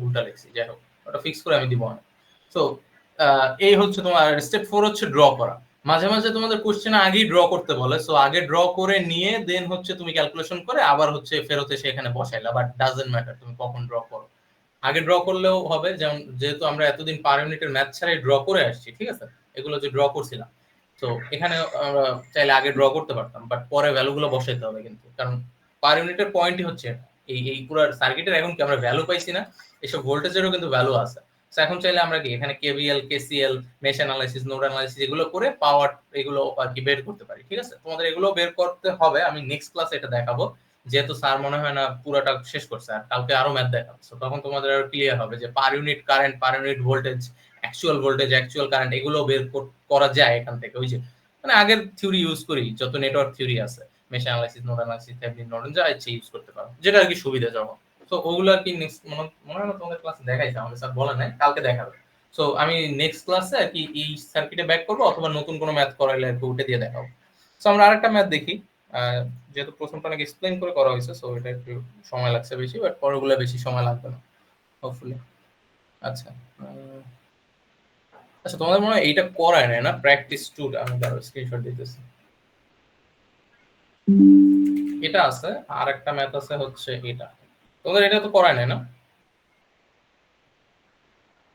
উল্টা লিখছি, যাই হোক ওটা ফিক্স করে আমি দিব না। সো এই হচ্ছে তোমার স্টেপ 4 হচ্ছে ড্র করা। মাঝে মাঝে তোমাদের কোশ্চেনে আগেই ড্র করতে বলে, সো আগে ড্র করে নিয়ে দেন হচ্ছে তুমি ক্যালকুলেশন করে আবার হচ্ছে ফেরত এসে এখানে বসাইলা, বাট ডাজন্ট ম্যাটার তুমি কখন ড্র করো। আগে ড্র করলেও হবে, যেমন যেহেতু আমরা এতদিন পার ইউনিটের ম্যাথ ছাড়াই ড্র করে আসছি, ঠিক আছে, এগুলো যে ড্র করছিলাম, তো এখানে আমরা চাইলে আগে ড্র করতে পারতাম, বাট পরে ভ্যালুগুলো বসাইতে হবে কিন্তু, কারণ পার ইউনিটের পয়েন্টই হচ্ছে এই এই পুরো সার্কিটের এখন কি আমরা ভ্যালু পাইছি না, এসব ভোল্টেজেরও কিন্তু ভ্যালু আছে। তো এখন চাইলে আমরা কি এখানে KVL, KCL, mesh analysis, node analysis এগুলো করে পাওয়ার এগুলো আর কি বের করতে পারি, ঠিক আছে। তোমাদের এগুলো বের করতে হবে, আমি নেক্সট ক্লাসে এটা দেখাবো, যেহেতু স্যার মনে হয় না পুরোটা শেষ করছে, আর কালকে আরো ম্যাথ দেখাবো, তখন তোমাদের আরো ক্লিয়ার হবে যে per unit current, per unit voltage, voltage, actual current এগুলো বের করা যায় এখান থেকে। ওই যে মানে আগের থিওরি ইউজ করি, যত নেটওয়ার্ক থিওরি আছে, mesh analysis, node analysis, Thevenin Norton যা ইচ্ছে ইউজ করতে পারো, যেটা আর কি সুবিধা যখন। তো ওগুলো আর কি নেক্সট মনে হয় না তোমাদের ক্লাসে দেখাইছে, আমাদের স্যার বলে নাই, কালকে দেখাবে। সো আমি নেক্সট ক্লাসে আর কি এই সার্কিটে ব্যাক করবো, অথবা নতুন কোনো ম্যাথ করাইলে আর কি উঠে দিয়ে দেখাবো। সো আমরা আরেকটা ম্যাথ দেখি, যেহেতু প্রথমটা অনেক এক্সপ্লেইন করে করা হয়েছে, সো এটা একটু সময় লাগছে বেশি, বাট পরেরগুলো বেশি সময় লাগবে না হোপফুলি। আচ্ছা আচ্ছা, তোমাদের মনে হয় এইটা করায় নাই না, প্র্যাকটিস টুটা, আমি তার স্ক্রিনশট দিতেছি। এটা আছে, আর একটা ম্যাথ আছে হচ্ছে এটা, তোমাদের এটা তো করায় নাই না,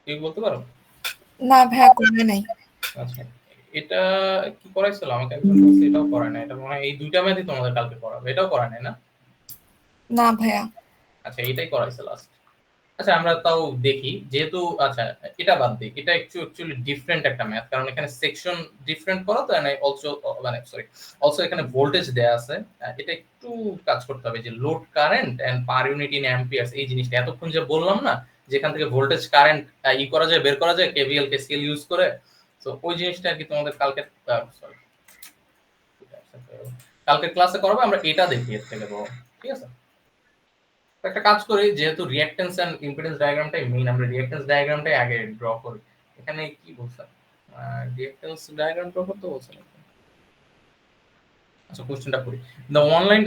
কি বলতে পারো? না ভাইয়া করে নাই। আচ্ছা, এটা কি করাইছিল আমাকে একজন বলছে, এটাও করায় নাই। এটা মনে হয় এই দুইটা ম্যাথই তোমাদের কালকে করাবে, এটাও করায় নাই না? না ভাইয়া। আচ্ছা, এইটাই করাইছে লাস্ট। আচ্ছা আমরা তাও দেখি, যেহেতু আচ্ছা এটা বাদ দিই, এটা একটু অ্যাকচুয়ালি ডিফারেন্ট একটা ম্যাথ, কারণ এখানে সেকশন ডিফারেন্ট করা তো, এন্ড অলসো মানে সরি অলসো এখানে ভোল্টেজ দেয়া আছে। এটা একটু কাজ করতে হবে, যে load current and per unit in amperes, এই জিনিসটা এতক্ষণ যে বললাম না, যেখান থেকে ভোল্টেজ কারেন্ট ই করা যায়, বের করা যায় কেভিএল কেসিএল ইউজ করে, তো ওই জিনিসটা আর কি তোমাদের কালকে সরি কালকে ক্লাসে করাবে, আমরা এটা দেখি এর থেকে বড়, ঠিক আছে। একটা কাজ করি, যেহেতু রিঅ্যাকট্যান্স এন্ড ইম্পিডেন্স ডায়াগ্রামটাই মেইন, আমরা রিঅ্যাকট্যান্স ডায়াগ্রামটাই আগে ড্র করি। এখানে কি বলছেন, রিঅ্যাকট্যান্স ডায়াগ্রাম ড্র করতে বলছেন? আচ্ছা কোশ্চেনটা পড়ি। The one-line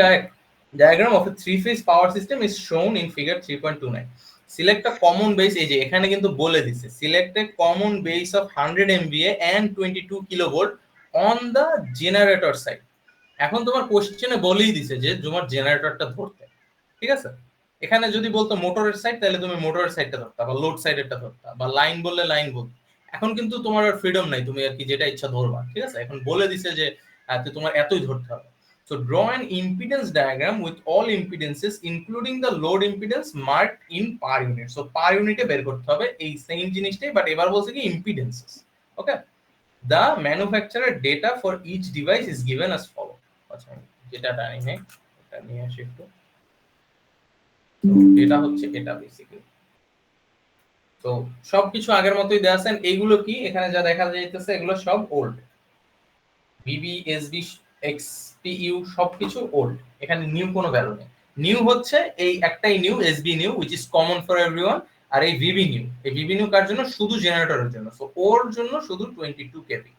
diagram of a three-phase power system is shown in figure 3.29. Select a common base, এই যে এখানে কিন্তু বলে দিছে, select a common base of 100 MVA and 22 kilovolt on the generator side. এখন তোমার কোশ্চেনে বলেই দিছে যে তোমার জেনারেটরটা ধরতে, ঠিক আছে। এখানে যদি বলতো মোটরের সাইড, তাহলে তুমি মোটরের সাইডটা ধরতা, বা লোড সাইডেরটা ধরতা, বা লাইন বললে লাইন বলতে। এখন কিন্তু তোমার আর ফ্রিডম নাই, তুমি আর কি যেটা ইচ্ছা ধরবা, ঠিক আছে। এখন বলে দিছে যে তোমার এতই ধরতে হবে। So draw an impedance diagram with all impedances including the load impedance marked in per unit. So per unit এ বের করতে হবে এই সেম জিনিসটাই, বাট এবার বলছে কি impedances. Okay. The manufacturer data for each device is given as follow. আচ্ছা যেটা টাইমে এটা নিয়ে আসি একটু, এটা হচ্ছে এটা বেসিক্যালি। তো সবকিছু আগের মতোই দেয়া আছে, এইগুলো কি এখানে যা দেখা যাইতেছে এগুলো সব ওল্ড, বিবি এসবি এক্সপিইউ সবকিছু ওল্ড, এখানে নিউ কোনো ভ্যালু নেই। নিউ হচ্ছে এই একটাই new, SB new which is common for everyone, আর এই ভিবি নিউ, এই ভিবি নিউ কার জন্য, শুধু জেনারেটরের জন্য, সো ওর জন্য শুধু 22 কেভি,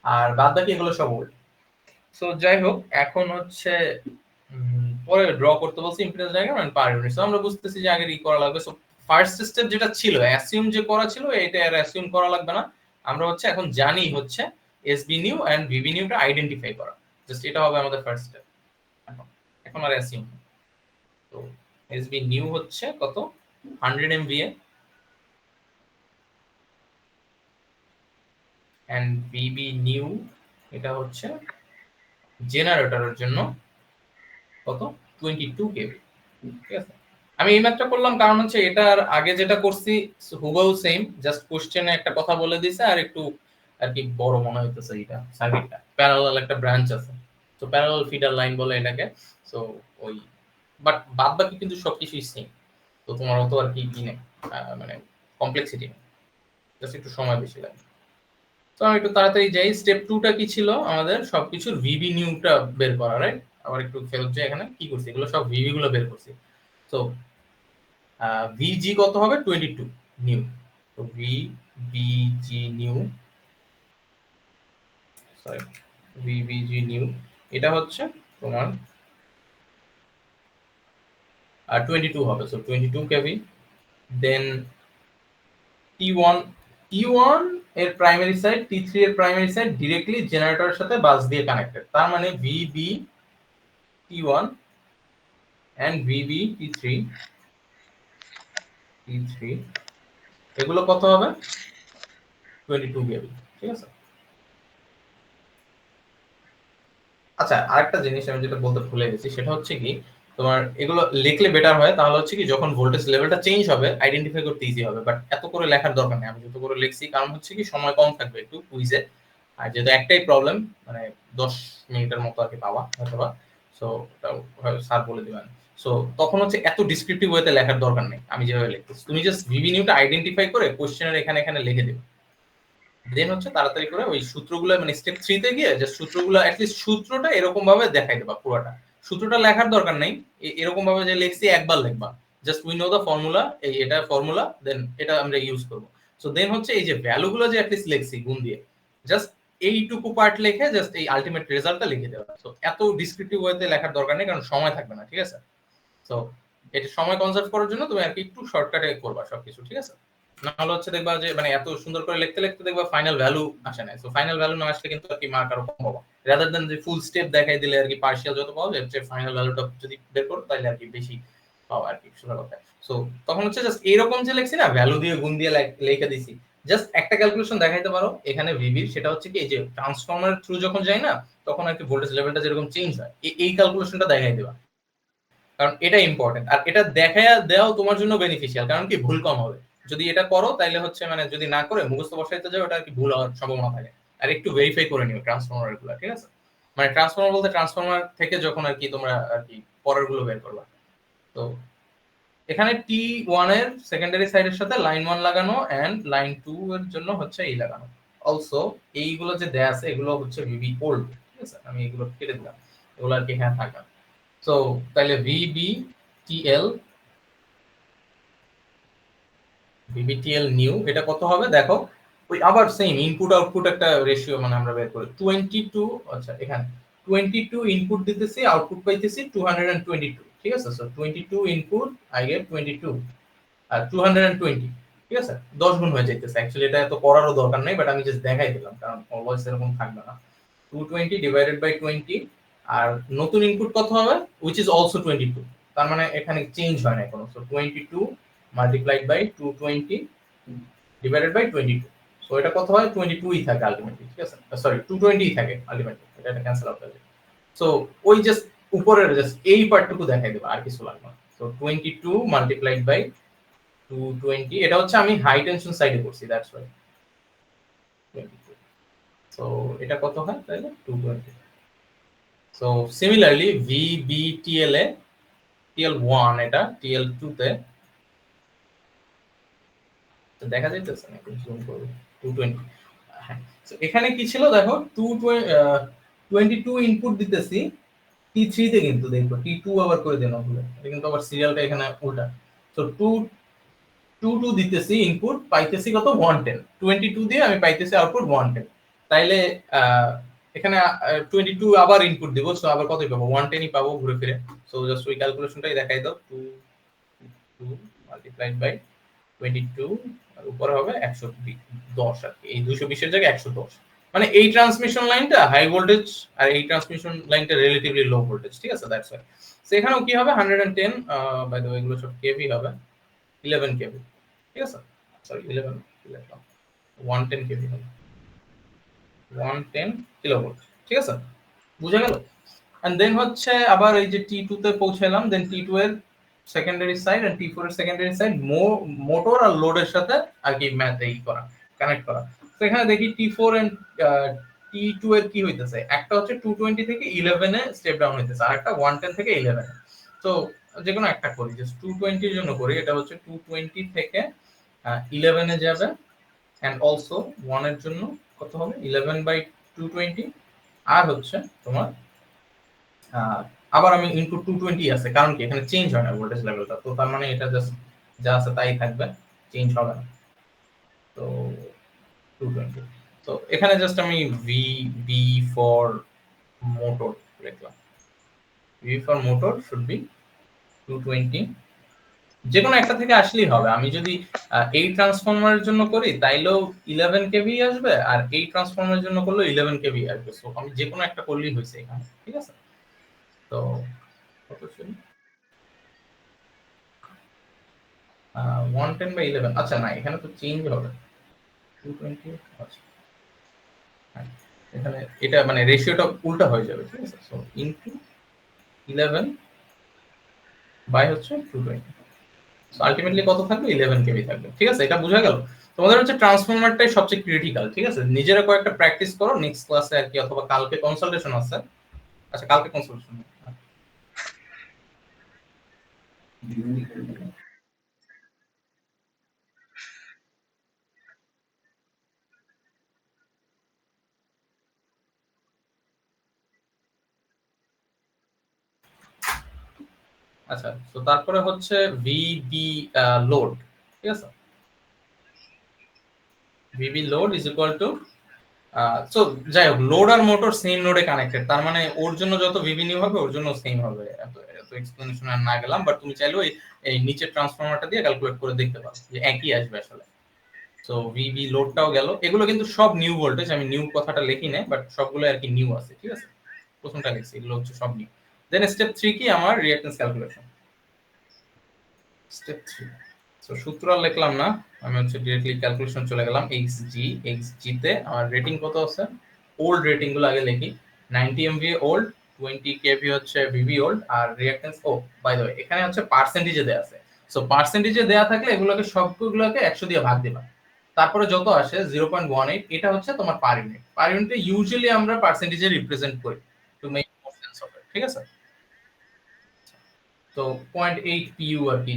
আর বাদ বাকি এগুলো সব ওল্ড। সো যাই হোক, এখন হচ্ছে পরে ড্র করতে বলছি impedance diagram and per unit. So আমরা বুঝতেছি যে আগে ই করা লাগবে। সো ফার্স্ট স্টেপ যেটা ছিল অ্যাসিউম যে করা ছিল, এটা আর অ্যাসিউম করা লাগবে না, আমরা হচ্ছে এখন জানি হচ্ছে এসবি নিউ এন্ড ভিবি নিউটা আইডেন্টিফাই করা। জাস্ট এটা হবে আমাদের ফার্স্ট স্টেপ। এখন আর অ্যাসিউম, তো এসবি নিউ হচ্ছে কত 100 MVA এন্ড ভিবি নিউ এটা হচ্ছে জেনারেটরের জন্য কত 22 কেভি। ঠিক আছে, আমি এই ম্যাথটা করলাম কারণ হচ্ছে এটার আগে যেটা করছি হুবহু সেম, জাস্ট কোশ্চেনে একটা কথা বলে দিছে আর একটু আর কি বড় মনে হইতেছে। এটা সার্কিটটা প্যারালাল একটা ব্রাঞ্চ আছে, তো প্যারালাল ফিডার লাইন বলে এটাকে। সো ওই বাট বাদ বাকি কিন্তু সবকিছুই সেম। তো তোমার অত আর কি কি নেই, মানে কমপ্লেক্সিটি নেই, জাস্ট একটু সময় বেশি লাগে। তো আমি একটু তাড়াতাড়ি যাই। স্টেপ 2টা কি ছিল আমাদের সবকিছুর ভিবি নিউটা বের করা, রাইট? আবার একটু ফেরত যাই, এখানে কি করছি এগুলো সব ভিবি গুলো বের করছি। তো ভিজি কত হবে 22 নিউ, তো VBG new, sorry VBG new এটা হচ্ছে তোমার 22 হবে, সো 22 কেভি। দেন টি1, টি1 এর প্রাইমারি সাইড, টি3 এর প্রাইমারি সাইড ডিরেক্টলি জেনারেটরের সাথে বাস দিয়ে কানেক্টেড, তার মানে ভিবি টি1 এন্ড ভিবি টি3 এগুলো কত হবে 22 কেভি। ঠিক আছে, আচ্ছা আরেকটা জিনিস আমি যেটা বলতে ভুলে গেছি সেটা হচ্ছে কি, তোমার এগুলো লিখলে বেটার হয়, তাহলে হচ্ছে কি যখন ভোল্টেজ লেভেলটা চেঞ্জ হবে আইডেন্টিফাই করতে ইজি হবে। বাট এত করে লেখার দরকার নেই, আমি যত করে লিখছি কারণ হচ্ছে কি সময় কম থাকবে একটু কুইজে, আর যেহেতু একটাই প্রবলেম মানে 10 মিনিটের মতো আর কি পাওয়া অথবা, সো স্যার বলে দিবেন। সো তখন হচ্ছে এত ডিসক্রিপটিভ ওয়েতে লেখার দরকার নেই, আমি যেভাবে লিখতেছি তুমি জাস্ট ভিভি নিউটা আইডেন্টিফাই করে কোশ্চেনের এখানে এখানে লিখে দিবে। দেন হচ্ছে তাড়াতাড়ি করে ওই সূত্রগুলো মানে স্টেপ 3 তে গিয়ে যে সূত্রগুলো অ্যাটলিস্ট সূত্রটা এরকম ভাবে দেখাই দেবা পুরোটা। সূত্রটা লেখার দরকার নেই, এরকম ভাবে যে লিখছি একবার লিখবা, just we know the formula, এই এটা ফর্মুলা, দেন এটা আমরা ইউজ করব। সো দেন হচ্ছে এই যে ভ্যালুগুলো যে অ্যাটলিস্ট লিখছি গুণ দিয়ে, জাস্ট এইটুকু পার্ট লিখে জাস্ট এই আলটিমেট রেজাল্টটা লিখে দেওয়া। সো এত ডিসক্রিপটিভ ওয়েতে লেখার দরকার নেই কারণ সময় থাকবে না। ঠিক আছে, সো এটা সময় কনজার্ভ করার জন্য তুমি আর কি একটু শর্টকাটে করবা সবকিছু। ঠিক আছে, নাহলে হচ্ছে দেখবা যে মানে এত সুন্দর করে লিখতে লিখতে দেখবা ফাইনাল ভ্যালু আসে না। সো ফাইনাল ভ্যালু না আসলে কিন্তু আর কি মার্ক আরো কম পাবা, রাদার দ্যান যে ফুল স্টেপ দেখাই দিলে আর কি পার্শিয়াল যত পাওয়া যায় যে ফাইনাল ভ্যালুটা যদি বের করো তাহলে আর কি বেশি পাওয়া আর কি সোজা কথা। সো তখন হচ্ছে জাস্ট এরকম যে লিখছি না ভ্যালু দিয়ে গুণ দিয়ে লিখে দিছি, জাস্ট একটা ক্যালকুলেশন দেখাইতে পারো এখানে ভিভির, সেটা হচ্ছে কি এই যে ট্রান্সফরমার থ্রু যখন যায় না তখন আর কি ভোল্টেজ লেভেলটা যেরকম চেঞ্জ হয় এই ক্যালকুলেশনটা দেখাই দেবা, কারণ এটা ইম্পর্টেন্ট আর এটা দেখায়া দেওয়াও তোমার জন্য বেনিফিশিয়াল। কারণ কি ভুল কম হবে যদি এটা করো, তাইলে হচ্ছে মানে যদি না করে মুখস্থ বসাইতে যাও ওটা আর কি ভুল হওয়ার সম্ভাবনা থাকে। আর একটু ভেরিফাই করে নিও ট্রান্সফরমার গুলো। ঠিক আছে, মানে ট্রান্সফরমার বলতে ট্রান্সফরমার থেকে যখন আর কি তোমরা আর কি পরের গুলো বের করবা। তো এখানে টি1 এর সেকেন্ডারি সাইডের সাথে লাইন 1 লাগানো এন্ড লাইন 2 এর জন্য হচ্ছে এই লাগানো। অলসো এইগুলো যে দেয়া আছে এগুলো হচ্ছে ভিভি ওল্ড। ঠিক আছে, আমি এগুলো কেটে দিলাম, এগুলো আর কি হ্যাঁ থাকা। সো তাহলে ভিবিটিএল নিউ এটা কত হবে দেখো, ওই আবার সেম ইনপুট আউটপুট একটা রেশিও মানে আমরা বের করি 22। আচ্ছা এখানে 22 ইনপুট দিতেছি, আউটপুট পাইতেছি 222। ঠিক আছে, সো 22 ইনপুট আই গেট 22 আর 220। ঠিক আছে, 10 গুণ হয়ে যাইতেছে। অ্যাকচুয়ালি এটা এত করারও দরকার নেই, বাট আমি জাস্ট দেখাই দিলাম কারণ অলওয়েজ এরকম থাকবে না। 220 ডিভাইডেড বাই 20 আর নতুন ইনপুট কত হবে which is also 22, তার মানে এখানে চেঞ্জ হয় না কোনো। So 22 multiplied by 220 divided by 22, so এটা কত হয় 22 ই থাকে আলটিমেটলি। ঠিক আছে, সরি 220 ই থাকে আলটিমেটলি, এটা ক্যান্সেল আউট হয়ে যায়। সো ওই জাস্ট উপরের জাস্ট এই পার্টটুকু দেখাই দেব, আর কিছু লাগবে না। সো 22 মাল্টিপ্লাইড বাই 220, এটা হচ্ছে আমি হাই টেনশন সাইডে করছি দ্যাটস ওয়াই 22। সো এটা কত হয় তাহলে 220। সো সিমিলারলি VBTL এ TL1 এটা TL2 তে তো দেখা যাইতেছে না, একটু জুম করব 220। হ্যাঁ, তো এখানে কি ছিল দেখো 22 ইনপুট দিতেছি T3 তে, কিন্তু দেখো T2 আবার করে দেন ভুলে, এটা কিন্তু আবার সিরিয়ালটা এখানে উল্টা। তো 22 দিতেছি ইনপুট, পাইতেছি কত 110, 22 দিয়ে আমি পাইতেছি আউটপুট 110। তাইলে এখানে 22 আবার ইনপুট দিব, সো আবার কতই পাবো 110 ই পাবো ঘুরে ফিরে। সো জাস্ট ওই ক্যালকুলেশনটাই দেখাই দাও, 2 মাল্টিপ্লাইড বাই 22 আর উপরে হবে 110 আর কি, এই 220 এর জায়গায় 110, মানে এই ট্রান্সমিশন লাইনটা হাই ভোল্টেজ আর এই ট্রান্সমিশন লাইনটা রিলেটিভলি লো ভোল্টেজ, ঠিক আছে? That's why. সো এখানেও কি হবে 110 বাই দ্য ওয়ে এগুলো সব কেভি হবে, 11 কেভি, ঠিক আছে? সরি 11 কি লিখলাম, 110 কেভি হবে, 110 কিলোভোল্ট, ঠিক আছে? বুঝা গেল? এন্ড দেন হচ্ছে আবার এই যে T2 তে পৌঁছালাম, দেন T2 এর সেকেন্ডারি সাইড এন্ড T4 এর সেকেন্ডারি সাইড মোটর আর লোডের সাথে আর কি ম্যাথ এই করা, কানেক্ট করা। তো এখানে দেখি T4 এন্ড T2 এর কি হইতেছে, একটা হচ্ছে 220 থেকে 11 এ স্টেপ ডাউন হইতেছে, আর একটা 110 থেকে 11 এ। তো যে কোনো একটা করি, জাস্ট 220 এর জন্য করি, এটা হচ্ছে 220 থেকে 11 এ যাবে, এন্ড অলসো 1 এর জন্য কত হবে 11/220, আর হচ্ছে তোমার আবার আমি ইনপুট 220 আছে, কারণ কি এখানে চেঞ্জ হয় না ভোল্টেজ লেভেলটা, তো তার মানে এটা জাস্ট যা আছে তাই থাকবে, চেঞ্জ হবে না। তো 220, তো এখানে জাস্ট আমি ভি বি ফর মোটর লিখলাম, V for motor should be 220, যে কোনো একটা থেকে আসলেই হবে। আমি যদি এই ট্রান্সফরমারের জন্য করি তাইলেও 11 কেভি আসবে, আর এই ট্রান্সফরমারের জন্য করলেও 11 কেভি আসবে, সো আমি যে কোনো একটা করলেই হয়েছে এখানে, ঠিক আছে? তো কত ছিল 110/11, আচ্ছা না এখানে তো চেঞ্জ হবে 220, আচ্ছা হ্যাঁ, এখানে এটা মানে রেশিওটা উল্টা হয়ে যাবে, ঠিক আছে? সো ইনটু 11 বাই হচ্ছে 220, সো আলটিমেটলি কত থাকবে 11 কেভি থাকবে, ঠিক আছে? এটা বোঝা গেল? তোমাদের হচ্ছে ট্রান্সফরমারটাই সবচেয়ে ক্রিটিক্যাল, ঠিক আছে? নিজেরা কয়েকটা প্র্যাকটিস করো নেক্সট ক্লাসে আর কি, অথবা কালকে কনসালটেশন আছে। আচ্ছা কালকে কনসালটেশন, আচ্ছা তো তারপরে হচ্ছে ভিবি লোড, ঠিক আছে? VB load is equal two, so যাই হোক লোড আর মোটর সেম নোডে কানেক্টেড, তার মানে ওর জন্য যত ভিবি নিউ হবে ওর জন্য সেম হবে, এত এত এক্সপ্লেনেশন আর না গেলাম, বাট তুমি চাইলেও এই নিচের ট্রান্সফরমারটা দিয়ে ক্যালকুলেট করে দেখতে পারো যে একই আসবে আসলে। সো ভিবি লোডটাও গেল, এগুলো কিন্তু সব নিউ ভোল্টেজ, আমি নিউ কথাটা লিখি না, বাট সবগুলো আর কি নিউ আছে, ঠিক আছে? প্রথমটা লিখছি, এগুলো হচ্ছে সব নিউ। দেন স্টেপ 3 কি আমার রিঅ্যাকট্যান্স ক্যালকুলেশন, স্টেপ 3। সো সূত্র আর লিখলাম না, আমি হচ্ছে ডিরেক্টলি ক্যালকুলেশন চলে গেলাম। এক্সজি তে আমার রেটিং কত আছে, ওল্ড রেটিং গুলো আগে লিখি, 90 এমভিএ ওল্ড, 20 কেভি হচ্ছে ভিভি ওল্ড, আর রিঅ্যাকট্যান্স ও বাই দ্য ওয়ে এখানে হচ্ছে পার্সেন্টেজে দেয়া আছে। সো পার্সেন্টেজে দেয়া থাকলে এগুলোকে সবগুলোকে 100 দিয়ে ভাগ দিবা, তারপরে যত আসে 0.18, এটা হচ্ছে তোমার পার ইউনিট। পার ইউনিটে ইউজুয়ালি আমরা পার্সেন্টেজে রিপ্রেজেন্ট করি to make more sense of it, ঠিক আছে? তো 0.8 পিইউ আর কি,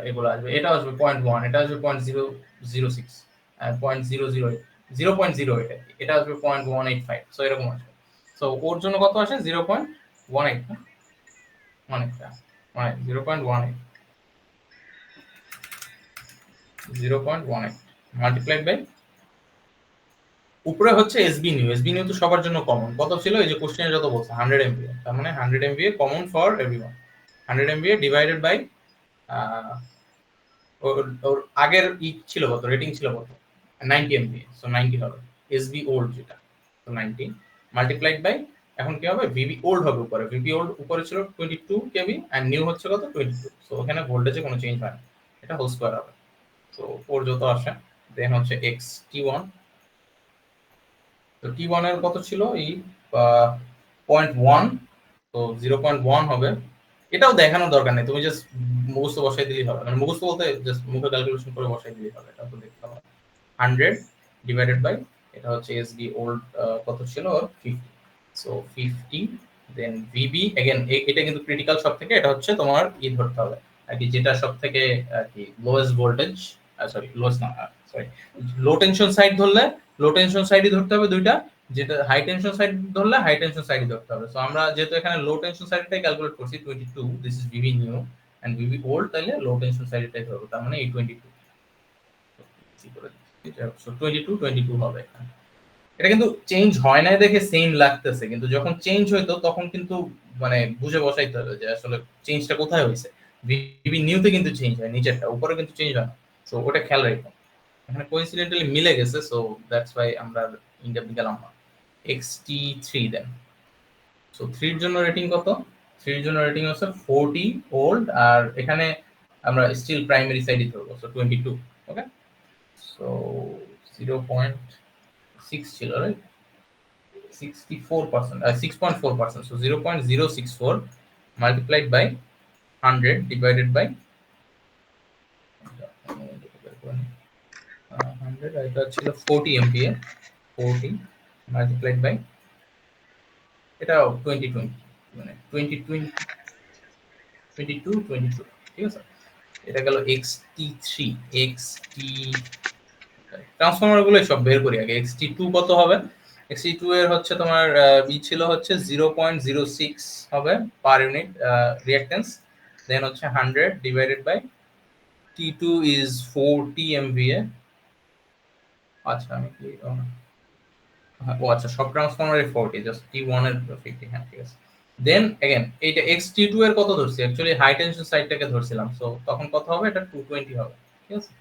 এগুলো আসবে, এটা আসবে 0.1, এটা আসবে 0.006, 0.008, 0.08 আর কি, এটা আসবে 0.185, সো এরকম আসবে। সো ওর জন্য কত আসে 0.18, মানে 0.18, 0.18 মাল্টিপ্লাইড বাই, উপরে হচ্ছে এসবি নিউ তো সবার জন্য কমন, কত ছিল এই যে কোশ্চেনে যত বলছে 100 এমভিএ, তার মানে 100 MVA common for everyone, 100 MVA divided by ওর আগের ছিল কত, রেটিং ছিল কত 90 এমভিএ, সো 90 হবে এসবি ওল্ড যেটা, তো 90 মাল্টিপ্লাইড বাই, এখন কি হবে ভিবি ওল্ড হবে উপরে, ভিবি ওল্ড উপরে ছিল 22 কেভি এন্ড নিউ হচ্ছে কত 22, সো ওখানে ভোল্টেজে কোনো চেঞ্জ হয় না, এটা হোল স্কয়ার হবে। তো ওর যত আসে দেন হচ্ছে এক্স টি1, তো টি1 এর কত ছিল এই 0.1, তো 0.1 হবে, এটাও দেখানোর দরকার নেই, তুমি জাস্ট মুখস্থ বসাই দিলেই হবে, মানে মুখস্থ বলতে জাস্ট মুখে ক্যালকুলেশন করে বসাই দিলেই হবে, এটা তো দেখতে হবে 100 ডিভাইডেড বাই, এটা হচ্ছে এসডি ওল্ড কত ছিল ওর 50, সো 50, দেন ভিবি अगेन এটা কিন্তু ক্রিটিক্যাল সব থেকে, এটা হচ্ছে তোমার ধরতে হবে আর কি, যেটা সব থেকে আর কি লোয়েস্ট ভোল্টেজ, সরি লোয়েস্ট না, সরি লো টেনশন সাইড ধরলে লো টেনশন সাইডই ধরতে হবে দুইটা, যেটা হাই টেনশন সাইড ধরলে হাই টেনশন সাইডই ধরতে হবে। সো আমরা যেহেতু এখানে লো টেনশন সাইডটাই ক্যালকুলেট করছি 22, this is VV new and VV old, তাহলে লো টেনশন সাইডটাই ধরবো, তার মানে এই 22, সো 22 হবে এখানে। এটা কিন্তু চেঞ্জ হয় নাই দেখে সেম লাগতেছে, কিন্তু যখন চেঞ্জ হইতো তখন কিন্তু মানে বুঝে বসাইতে হবে যে আসলে চেঞ্জটা কোথায় হয়েছে। ভিভি নিউতে কিন্তু চেঞ্জ হয় নিচেরটা, উপরে কিন্তু চেঞ্জ হয় না, সো ওটা খেয়াল রাখবো। এখানে কোইন্সিডেন্টালি মিলে গেছে, সো দ্যাটস ওয়াই আমরা ইনডেপথ গেলাম না। xt3 দেন। সো 3 এর জন্য রেটিং কত? 3 এর জন্য রেটিং হচ্ছে 40 ওল্ড, আর এখানে আমরা স্টিল প্রাইমারি সাইডে ধরবো, সো 22। ওকে, সো 0.6 ছিল, right? 64%, 6.4%, so 0.064 multiplied by 100 divided by 100, এটা ছিল 40 MPa, 40 multiplied by এটা 2020, মানে 2020 22 22, ঠিক আছে। এটা গেল xt3, xt ট্রান্সফর্মার গুলো সব বের করি আগে। xt2 কত হবে? xt2 এর হচ্ছে তোমার বি ছিল হচ্ছে 0.06 হবে পার ইউনিট রিঅ্যাকট্যান্স, দেন হচ্ছে 100 divided by t2 is 40 MVA। আচ্ছা আমি কি ও আচ্ছা, সব ট্রান্সফর্মারের 40, জাস্ট t1 এর 50, হ্যাঁ ঠিক আছে। দেন अगेन এইটা xt2 এর কত ধরছি? অ্যাকচুয়ালি হাই টেনশন সাইডটাকে ধরছিলাম, সো তখন কত হবে? এটা 220 হবে, ঠিক আছে।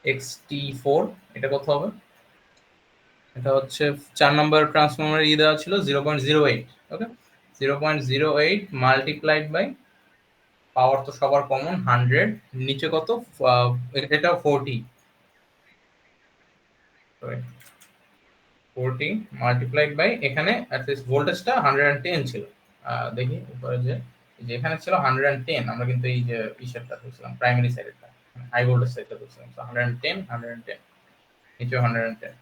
xt4 এটা কত হবে? এটা হচ্ছে 4 নাম্বার ট্রান্সফরমার দেওয়া ছিল 0.08। ওকে, 0.08 মাল্টিপ্লাইড বাই পাওয়ার তো সবার কমন 100, নিচে কত? এটা 40, 40 মাল্টিপ্লাইড বাই এখানে অ্যাটলিস্ট ভোল্টেজটা 110 ছিল। দেখি উপরে যে এখানে ছিল 110, আমরা কিন্তু এই যে ইশেরটা ধরছিলাম প্রাইমারি সাইডেরটা, হাই ভোল্টেজ সাইডটা ধরছিলাম, সো 110 110, নিচে 110।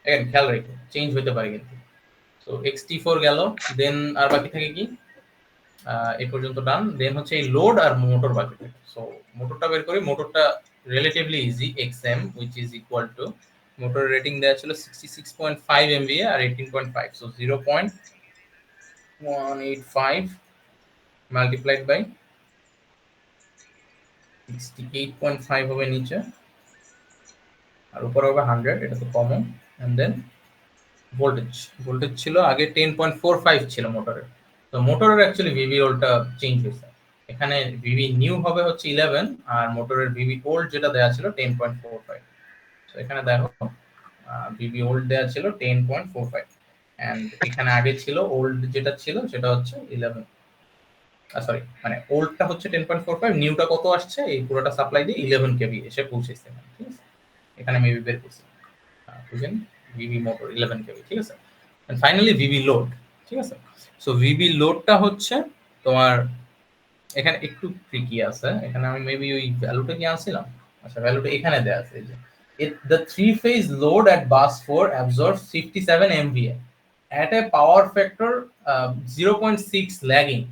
এখানে খেয়াল রেখো চেঞ্জ হতে পারে কিন্তু। সো xt4 গেল, দেন আর বাকি থাকে কি? এই পর্যন্ত ডান। দেন হচ্ছে এই লোড আর মোটর বাকি থাকে। সো মোটরটা বের করি। মোটরটা relatively easy, xm which is equal to motor rating দেওয়া ছিল 66.5 MVA আর 18.5, সো 0.185 মাল্টিপ্লাইড বাই 68.5 হবে নিচে, আর উপরে হবে 100, এটা তো কমন। এন্ড দেন ভোল্টেজ ছিল আগে 10.45 ছিল মোটরের, তো মোটরের অ্যাকচুয়ালি ভিভি ওল্ডটা চেঞ্জ হয়েছে। এখানে ভিভি নিউ হবে হচ্ছে 11, আর মোটরের ভিভি ওল্ড যেটা দেওয়া ছিল 10.45। তো এখানে দেখো ভিভি ওল্ড দেওয়া ছিল 10.45, এন্ড এখানে আগে ছিল ওল্ড যেটা ছিল সেটা হচ্ছে 11, সরি মানে ওল্ডটা হচ্ছে 10.45, নিউটা কত আসছে? এই পুরোটা সাপ্লাই দিয়ে 11 কেভি এসে পৌঁছেছে, ঠিক আছে। এখানে মেবি বের করছি, বুঝেন, ভিভি মোটর 11 কেভি, ঠিক আছে। এন্ড ফাইনালি ভিভি লোড, ঠিক আছে। সো ভিভি লোডটা হচ্ছে তোমার এখানে একটু ট্রিকি আছে, এখানে আমি মেবি ওই ভ্যালুটা কি আনছিলাম? আচ্ছা, ভ্যালুটা এখানে দেয়া আছে, এই যে the three phase load at bus 4 absorbs 57 MVA at a power factor 0.6 lagging.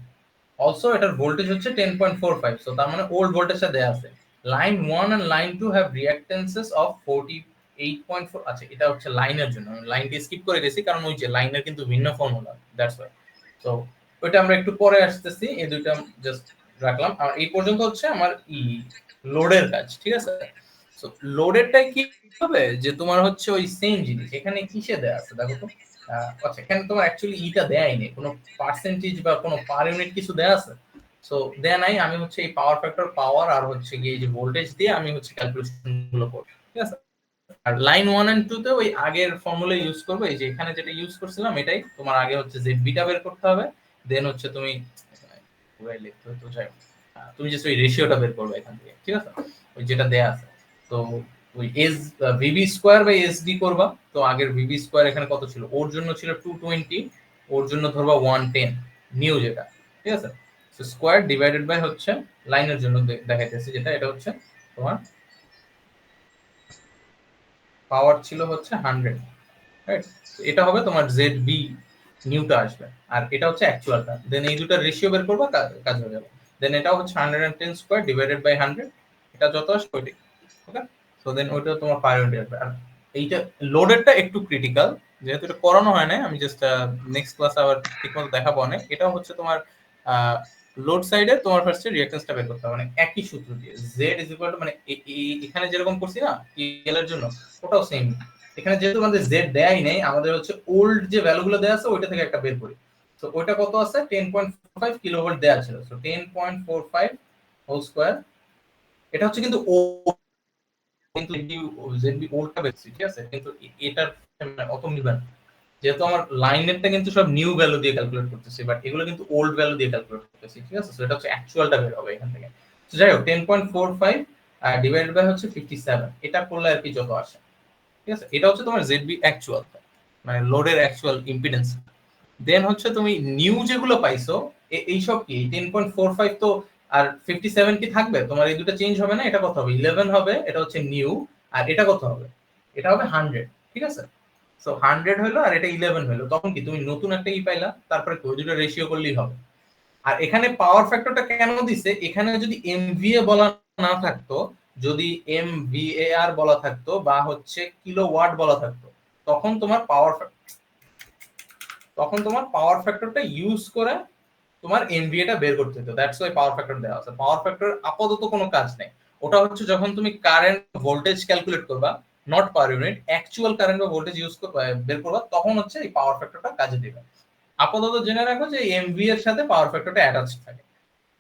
Also এটার ভোল্টেজ হচ্ছে 10.45, সো তার মানে ওল্ড ভোল্টেজটা দেয়া আছে। Line 1 and line 2 have reactances of 48.4। আচ্ছা, এটা হচ্ছে লাইনের জন্য, আমি লাইনটি স্কিপ করে গেছি কারণ ওই যে লাইনের কিন্তু ভিন্ন ফর্মুলা, দ্যাটস ওয়াই। সো ওইটা আমরা একটু পরে আসতেছি, এই দুইটা জাস্ট রাখলাম। আর এই পর্যন্ত হচ্ছে আমার লোডের কাজ, ঠিক আছে। সো লোডেরটাই কি হবে যে তোমার হচ্ছে ওই সেম জিনিস এখানে কিসে দেয়া আছে দেখো তো। আচ্ছা, এখানে তোমার অ্যাকচুয়ালি ইটা দেয়াই নেই, কোনো পার্সেন্টেজ বা কোনো পার ইউনিট কিছু দেয়া আছে? সো দেয়া নাই। আমি হচ্ছে এই পাওয়ার ফ্যাক্টর, পাওয়ার আর হচ্ছে গিয়ে এই যে ভোল্টেজ দিয়ে আমি হচ্ছে ক্যালকুলেশন গুলো করব, ঠিক আছে। আর লাইন 1 এন্ড 2 তে ওই আগের ফর্মুলা ইউজ করব, এই যে এখানে যেটা ইউজ করছিলাম এটাই। তোমার আগে হচ্ছে যে বিটা বের করতে হবে, দেন হচ্ছে তুমি পুরাই লিখতে তো যাই, তুমি জাস্ট ওই রেশিওটা বের করবে এখান থেকে, ঠিক আছে, ওই যেটা দেয়া আছে। তো ওই S VV square by SD করবা। তো আগের ভিভি স্কয়ার এখানে কত ছিল? ওর জন্য ছিল 220, ওর জন্য ধরবা 110 নিউ যেটা, ঠিক আছে। সো স্কয়ার ডিভাইডেড বাই হচ্ছে লাইনের জন্য দেখাইতেছি যেটা, এটা হচ্ছে তোমার পাওয়ার ছিল হচ্ছে 100, রাইট। এটা হবে তোমার জেড বি নিউটা আসবে, আর এটা হচ্ছে অ্যাকচুয়ালটা। দেন এই দুটো রেশিও বের করবা, কাজ হয়ে যাবে। দেন এটা হচ্ছে 110 স্কয়ার ডিভাইডেড বাই 100, এটা যত আসবে ওইটাই, ওকে। সো দেন ওইটা তোমার পার ইউনিট আসবে। আর এইটা লোডেরটা একটু ক্রিটিক্যাল, যেহেতু এটা করানো হয় না, আমি জাস্ট নেক্সট ক্লাসে আবার ঠিকমতো দেখাবো অনেক। এটা হচ্ছে তোমার লোড সাইডে তোমার ফার্স্টে রিঅ্যাকট্যান্সটা বের করতে হবে, মানে একই সূত্র দিয়ে জেড ইজ ইকুয়াল টু, মানে এখানে যেরকম করছি না টিএল এর জন্য, ওটাও সেম। এখানে যেহেতু আমাদের জেড দেয়াই নেই, আমাদের হচ্ছে ওল্ড যে ভ্যালুগুলো দেয়া আছে ওইটা থেকে একটা বের করি। তো ওইটা কত আছে? 10.45 কিলোভোল্ট দেয়া ছিল, সো 10.45 হোল স্কয়ার। এটা হচ্ছে কিন্তু কিন্তু জেডবি ওল্ডটা বেশি, ঠিক আছে, কিন্তু এটার অত মিলবে না, যেহেতু আমার লাইনেরটা কিন্তু সব নিউ ভ্যালু দিয়ে ক্যালকুলেট করতেছি, বাট এগুলো কিন্তু ওল্ড ভ্যালু দিয়ে ক্যালকুলেট করতেছি, ঠিক আছে। সো এটা হচ্ছে অ্যাকচুয়ালটা বের হবে এখান থেকে। তো যাই হোক 10.45 ডিভাইডেড বাই হচ্ছে 57, এটা করলে আর কি যত আসে, ঠিক আছে। এটা হচ্ছে তোমার জেডবি অ্যাকচুয়াল, মানে লোডের অ্যাকচুয়াল ইম্পিডেন্স। দেন হচ্ছে তুমি নিউ যেগুলো পাইছো এইসব কি 10.45 তো আর 57 কি থাকবে, তোমার এই দুটো চেঞ্জ হবে না, এটা কত হবে 11 হবে, এটা হচ্ছে নিউ। আর এটা কত হবে, এটা হবে 100, ঠিক আছে। সো 100 হলো আর এটা 11 হলো, তখন কি তুমি নতুন একটা ই পাইলা, তারপরে ওই দুটো রেশিও করলেই হবে। আর এখানে পাওয়ার ফ্যাক্টরটা কেন দিছে, এখানে যদি এমভিএ বলা না থাকতো, যদি এমভিএআর বলা থাকতো বা হচ্ছে কিলোওয়াট বলা থাকতো, তখন তোমার পাওয়ার ফ্যাক্টরটা ইউজ করে তোমার এমভিএটা বের করতে হতো। দ্যাটস ওয়াই পাওয়ার ফ্যাক্টর দেওয়া আছে। পাওয়ার ফ্যাক্টর আপাতত কোনো কাজ নেই, ওটা হচ্ছে যখন তুমি কারেন্ট ভোল্টেজ ক্যালকুলেট করবা, not per unit, actual current বা ভোল্টেজ ইউজ বের করবা, তখন হচ্ছে এই পাওয়ার ফ্যাক্টরটা কাজে দিবে। আপাতত জেনে রাখো যে এমভি এর সাথে পাওয়ার ফ্যাক্টরটা অ্যাটাচড থাকে।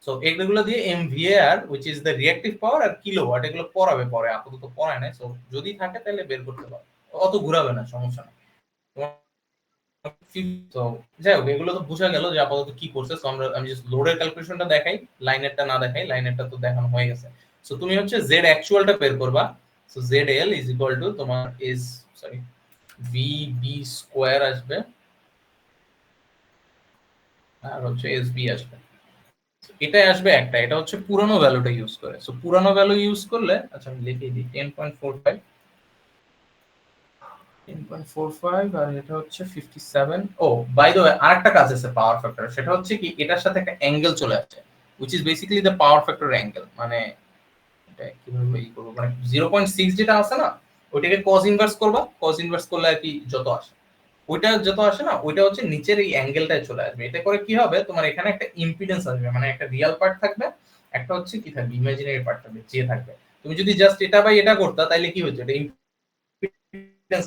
সো এগুলো দিয়ে MVAR which is the reactive power আর কিলোওয়াট, এগুলো পড়াবে পরে, আপাতত পড়ায় না। সো যদি থাকে তাহলে বের করতে পারো, অত ঘুরাবে না, সমস্যা না। তো যাই হোক, এগুলো তো বোঝা গেল যে আপাতত কি করছে। সো আমি জাস্ট লোডের ক্যালকুলেশনটা দেখাই, লাইনেরটা না দেখাই, লাইনেরটা তো দেখানো হয়ে গেছে। সো তুমি হচ্ছে জেড অ্যাকচুয়ালটা বের করবা। So Z L is equal two তোমার ইজ সরি ভিবি স্কোয়ার আসবে আর হচ্ছে এসবি আসবে। এটাই আসবে একটা, এটা হচ্ছে পুরানো ভ্যালুটা ইউজ করে। সো পুরানো ভ্যালু ইউজ করলে, আচ্ছা আমি লিখে দিই 10.45, 10.45 আর এটা হচ্ছে 57। ও বাই দ্য ওয়ে, আরেকটা কাজ আছে পাওয়ার ফ্যাক্টর, সেটা হচ্ছে কি এটার সাথে একটা অ্যাঙ্গেল চলে আসছে, which is basically the power factor angle। মানে এটা কিভাবে ই করব, মানে 0.6 যেটা আছে না, ওইটাকে cos ইনভার্স করবা, cos ইনভার্স করলে আর কি যত আসে, ওইটা যত আসে না, ওইটা হচ্ছে নিচের এই অ্যাঙ্গেলটায় চলে আসবে। এতে করে কি হবে, তোমার এখানে একটা ইম্পিডেন্স আসবে, মানে একটা রিয়েল পার্ট থাকবে, একটা হচ্ছে কি থাকবে ইমাজিনারি পার্ট থাকবে, যে থাকবে। তুমি যদি জাস্ট এটা বাই এটা করতা তাহলে কি হতো, এটা ইম্পিডেন্স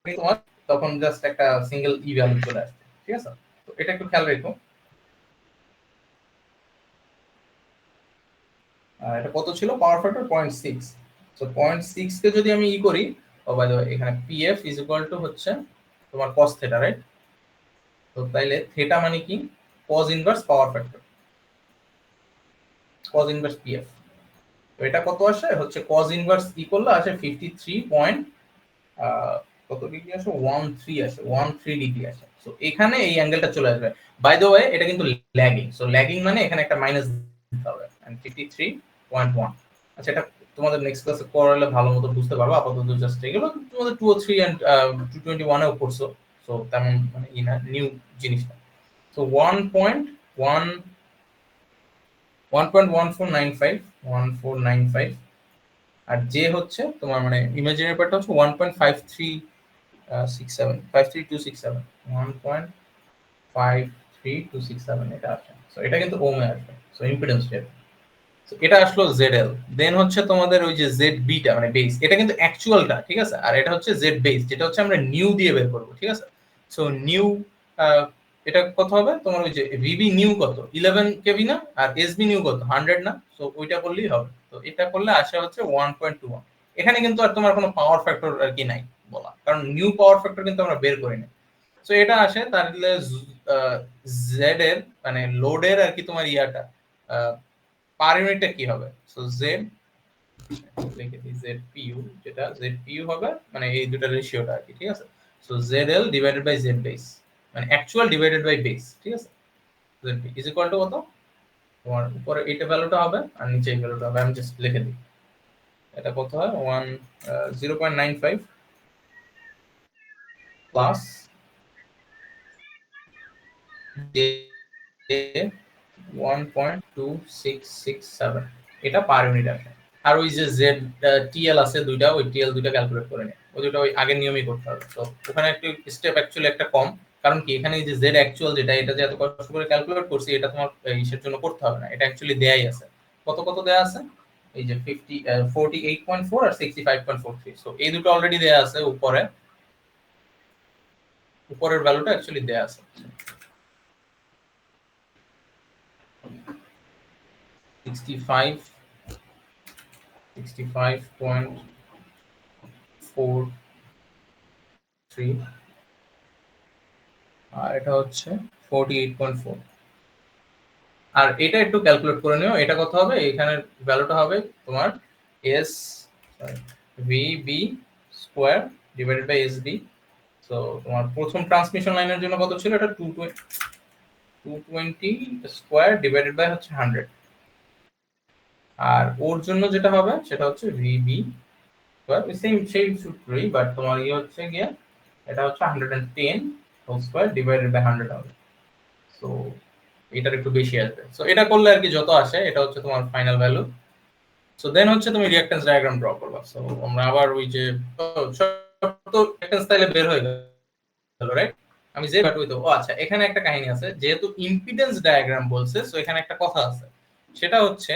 তোমার তখন জাস্ট একটা সিঙ্গেল ই ভ্যালু চলে আসবে, ঠিক আছে। তো এটা একটু খেয়াল রেখো। এটা কত ছিল পাওয়ার ফ্যাক্টর 0.6। সো 0.6 কে যদি আমি ই করি, ও বাই দ্য ওয়ে এখানে পিএফ ইজ ইকুয়াল টু হচ্ছে তোমার cos থিটা, রাইট। তো তাইলে থিটা মানে কি, cos inverse power factor, cos inverse PF. তো এটা কত আসে, হচ্ছে cos ইনভার্স ই করলে আসে 53 পয়েন্ট কত ডিগ্রি আসে, 13 আসে, 13 ডিগ্রি আসে। সো এখানে এই অ্যাঙ্গেলটা চলে আসবে। বাই দ্য ওয়ে এটা কিন্তু ল্যাগিং, সো ল্যাগিং মানে এখানে একটা মাইনাস দিতে হবে, এন্ড 53.1। আচ্ছা, এটা তোমাদের নেক্সট ক্লাসে পড়ালে ভালো মতো বুঝতে পারবে, আপাতত জাস্ট এগুলো তোমাদের 203 এন্ড 221 এও পড়ছো। সো তেমন মানে ই না, নিউ জিনিসটা। সো 1.1495 আর যে হচ্ছে তোমার মানে ইমাজিনারি পার্টটা হচ্ছে 1.53267 1.53267, এটা আসে। সো এটা কিন্তু ওমে আসবে, সো ইম্পিডেন্স রেট। সো এটা আসলো জেডএল। দেন হচ্ছে তোমাদের ওই যে জেড বিটা মানে বেস, এটা কিন্তু অ্যাকচুয়ালটা, ঠিক আছে। আর এটা হচ্ছে জেড বেস, যেটা হচ্ছে আমরা নিউ দিয়ে বের করবো, ঠিক আছে। সো নিউ এটা কত হবে তোমার, ওই যে ভিবি নিউ কত 11 কেভি না, আর এসবি নিউ কত 100 না। সো ওইটা করলেই হবে। তো এটা করলে আসে হচ্ছে 1.21। এখানে কিন্তু আর তোমার কোনো পাওয়ার ফ্যাক্টর আর কি নাই বলা, কারণ নিউ পাওয়ার ফ্যাক্টর কিন্তু আমরা বের করি না। সো এটা আসে, তাহলে জেড এর মানে লোডের আর কি তোমার ইয়াটা পার ইউনিটটা কি হবে। সো জেড লিখে দিই জেড পিইউ, যেটা জেড পিইউ হবে মানে এই দুটো রেশিওটা আর কি, ঠিক আছে। So Z L divided by Z base, মানে অ্যাকচুয়াল ডিভাইডেড বাই বেস, ঠিক আছে। Z P is equal to কত, তোমার উপরে এইটা ভ্যালুটা হবে আর নিচে এই ভ্যালুটা হবে। আমি জাস্ট লিখে দিই, এটা কত হয় 0.95 প্লাস 1.2667, এটা পার ইউনিট আসে। আর ওই যে জেড টিএল আছে দুইটা, ওই টিএল দুইটা ক্যালকুলেট করে নিই, ওই দুটো ওই আগের নিয়মই করতে হবে। তো ওখানে একটু স্টেপ অ্যাকচুয়ালি একটা কম, কারণ কি এখানে এই যে জেড অ্যাকচুয়াল যেটা, এটা যে এত কষ্ট করে ক্যালকুলেট করছি, এটা তোমার ইসের জন্য করতে হবে না, এটা অ্যাকচুয়ালি দেয়াই আছে। কত কত দেয়া আছে, এই যে 48.4 আর 65.43। সো এই দুটো অলরেডি দেয়া আছে উপরে, উপরের ভ্যালুটা অ্যাকচুয়ালি দেয়া আছে। 65.43 48.43 আর এটা হচ্ছে 48.4 আর এটা একটু ক্যালকুলেট করে নিও এটা কত হবে এখানে ভ্যালুটা হবে তোমার s vb square divided by sb so তোমার প্রথম ট্রান্সমিশন লাইনের জন্য কত ছিল এটা 220 স্কয়ার ডিভাইডেড বাই হচ্ছে 100 আর ওর জন্য যেটা হবে সেটা হচ্ছে vb স্কয়ার সেম সেই সূত্রই বাট তোমার হচ্ছে গিয়ে এটা হচ্ছে 110 হোল স্কয়ার ডিভাইডেড বাই 100 হবে সো এটার একটু বেশি আসবে সো এটা করলে আর কি যত আসে এটা হচ্ছে তোমার ফাইনাল ভ্যালু সো দেন হচ্ছে তুমি রিঅ্যাকট্যান্স ডায়াগ্রাম ড্র করবা সো আমরা আবার ওই যে তো রিঅ্যাকট্যান্স তাহলে বের হয়ে গেল রাইট আমি যে বাট ওই তো আচ্ছা এখানে একটা কাহিনী আছে যেহেতু ইম্পিডেন্স ডায়াগ্রাম বলছে সো এখানে একটা কথা আছে সেটা হচ্ছে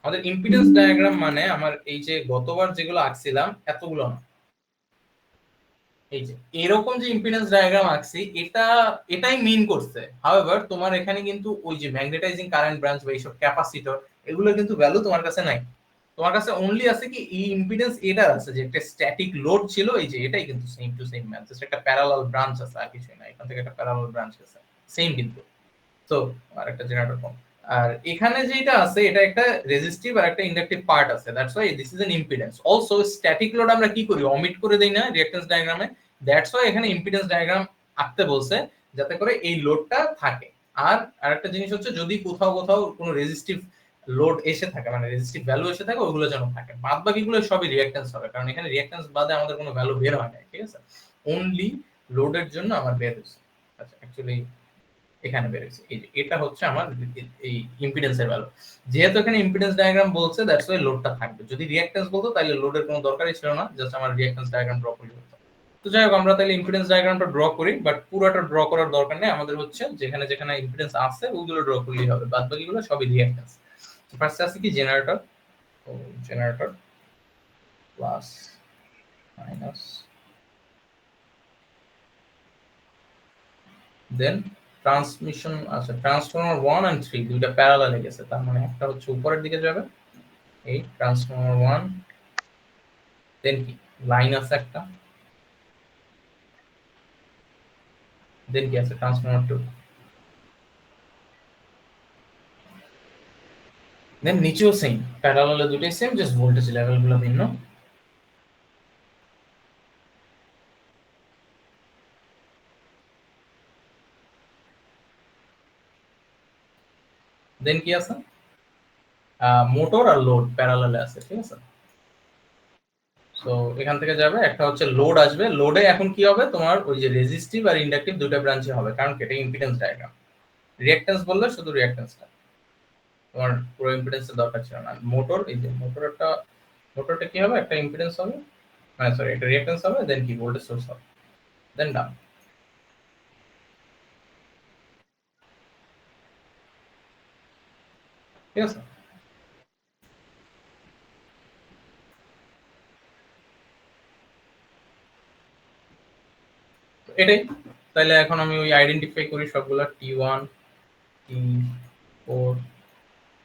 আমাদের ইম্পিডেন্স ডায়াগ্রাম মানে আমার এই যে গতবার যেগুলো আঁকছিলাম এতগুলো না এই যে এরকম যে ইম্পিডেন্স ডায়াগ্রাম আঁকছি এটাই মিন করছে হাউএভার তোমার এখানে কিন্তু ওই যে ম্যাগনেটাইজিং কারেন্ট ব্রাঞ্চ বা এইসব ক্যাপাসিটর এগুলো কিন্তু ভ্যালু তোমার কাছে নাই তোমার কাছে অনলি আছে কি এই ইম্পিডেন্স এটার আছে যে একটা স্ট্যাটিক লোড ছিল এই যে এটাই কিন্তু same to same match just একটা প্যারালাল ব্রাঞ্চ আছে আর কিছুই না এখান থেকে একটা প্যারালাল ব্রাঞ্চ আছে সেম কিন্তু তো আর একটা জেনারেটর কম আর এখানে যেটা আছে এটা একটা রেজিস্টিভ আর একটা ইন্ডাকটিভ পার্ট আছে that's why this is an impedance also static load আমরা কি করি অমিট করে দেই না রিঅ্যাকট্যান্স ডায়াগ্রামে দ্যাটস ওয়াই এখানে ইম্পিডেন্স ডায়াগ্রাম আঁকতে বলছে যাতে করে এই লোডটা থাকে আর আরেকটা জিনিস হচ্ছে যদি কোথাও কোথাও কোনো রেজিস্টিভ লোড এসে থাকে মানে রেজিস্টিভ ভ্যালু এসে থাকে ওগুলো যেন থাকে বাদ বাকিগুলো সবই রিঅ্যাকট্যান্স হবে কারণ এখানে রিঅ্যাকট্যান্স বাদে আমাদের কোনো ভ্যালু বের হয় না ঠিক আছে অনলি লোডের জন্য আমার বের হয়েছে আচ্ছা অ্যাকচুয়ালি এখানে বেরিয়েছে এই যে এটা হচ্ছে আমার এই ইম্পিডেন্সের ভ্যালু যেহেতু এখানে ইম্পিডেন্স ডায়াগ্রাম বলছে দ্যাটস ওয়াই লোডটা থাকবে যদি রিঅ্যাকট্যান্স বলতো তাহলে লোডের কোনো দরকারই ছিল না জাস্ট আমার রিঅ্যাকট্যান্স ডায়াগ্রাম ড্র করলে হতো তো যাই হোক আমরা তাহলে ইম্পিডেন্স ডায়াগ্রামটা ড্র করি বাট পুরোটা ড্র করার দরকার নেই আমাদের হচ্ছে যেখানে যেখানে ইম্পিডেন্স আছে ওগুলো ড্র করলেই হবে বাদ বাকিগুলো সবই রিঅ্যাকট্যান্স ফার্স্টে আছে কি জেনারেটর তো generator plus minus then transmission আচ্ছা ট্রান্সফর্মার 1 এন্ড 3 দুইটা প্যারালালে গেছে তার মানে একটা হচ্ছে উপরের দিকে যাবে এই ট্রান্সফর্মার 1 দেন কি লাইন আছে একটা দেন কি আছে ট্রান্সফর্মার 2 দেন নিচেও সেম প্যারালালে দুটোই সেম জাস্ট ভোল্টেজ লেভেলগুলো ভিন্ন দেন কি আছে মোটর আর লোড প্যারালালে আছে ঠিক আছে সো এখান থেকে যাবে একটা হচ্ছে লোড আসবে লোডে এখন কি হবে তোমার ওই যে রেজিস্টিভ আর ইন্ডাকটিভ দুটো ব্রাঞ্চে হবে কারণ এটা ইম্পিডেন্স ডায়াগ্রাম রিঅ্যাকট্যান্স বললে শুধু রিঅ্যাকট্যান্সটা তোমার পুরো ইম্পিডেন্সের দরকার ছিল না মোটর এই যে মোটরটা কি হবে একটা ইম্পিডেন্স হবে মানে সরি একটা রিঅ্যাকট্যান্স হবে দেন কি ভোল্টেজ সোর্স হবে দেন ডান ঠিক আছে এটাই তাহলে এখন আমি ওই আইডেন্টিফাই করি সবগুলা T1 T4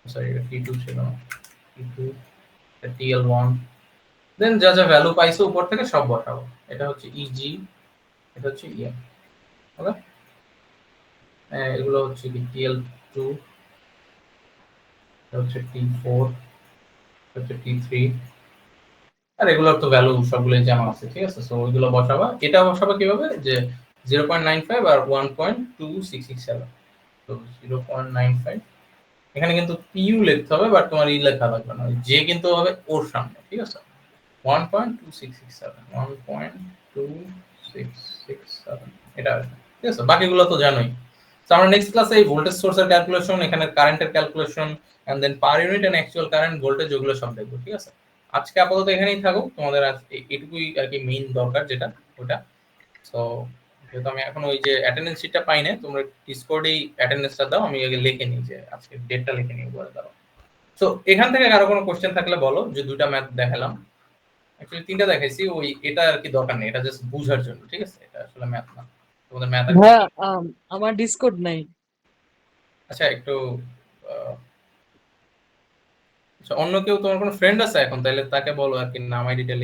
সরি এটা T2 ছিল না T2 TL1 দেন যা যা ভ্যালু পাইছো উপর থেকে সব বসাবো এটা হচ্ছে ইজি এটা হচ্ছে ইএম ওকে এগুলো হচ্ছে কি TL2 এটা হচ্ছে T4 এটা হচ্ছে T3 আর এগুলোর তো ভ্যালু সবগুলোই জানা আছে ঠিক আছে সো ওইগুলো বসাবা এটা বসাবা কিভাবে যে 0.95 আর 1.2667 তো 0.95 এখানে কিন্তু পিইউ লিখতে হবে বাট তোমার ই লেখা লাগবে না জে কিন্তু হবে ওর সামনে ঠিক আছে 1.2667 1.2667 এটা ঠিক আছে বাকিগুলো তো জানোই তো আমরা নেক্সট ক্লাসে এই ভোল্টেজ সোর্সের ক্যালকুলেশন এখানে কারেন্টের calculation and then per unit and actual current voltage ওগুলো সব দেখবো ঠিক আছে আজকে আপাতত এখানেই থাকুক তোমাদের আজ এটুকুই আর কি মেইন দরকার যেটা ওটা সো যেহেতু আমি এখন ওই যে অ্যাটেন্ডেন্স শিটটা পাই না তোমরা ডিসকর্ডেই অ্যাটেন্ডেন্সটা দাও আমি আগে লিখে নিই যে আজকে ডেটটা লিখে নিই বলে দাও সো এখান থেকে কারো কোনো কোশ্চেন থাকলে বলো যে দুইটা ম্যাথ দেখালাম অ্যাকচুয়ালি তিনটা দেখাইছি ওই এটা আর কি দরকার নেই এটা জাস্ট বুঝার জন্য ঠিক আছে এটা আসলে ম্যাথ না তোমাদের ম্যাথ হ্যাঁ আমার ডিসকর্ড নাই আচ্ছা একটু আচ্ছা অন্য কেউ তোমার কোনো ফ্রেন্ড আছে এখন তাহলে তাকে বলো আর কি নাম আইডিটা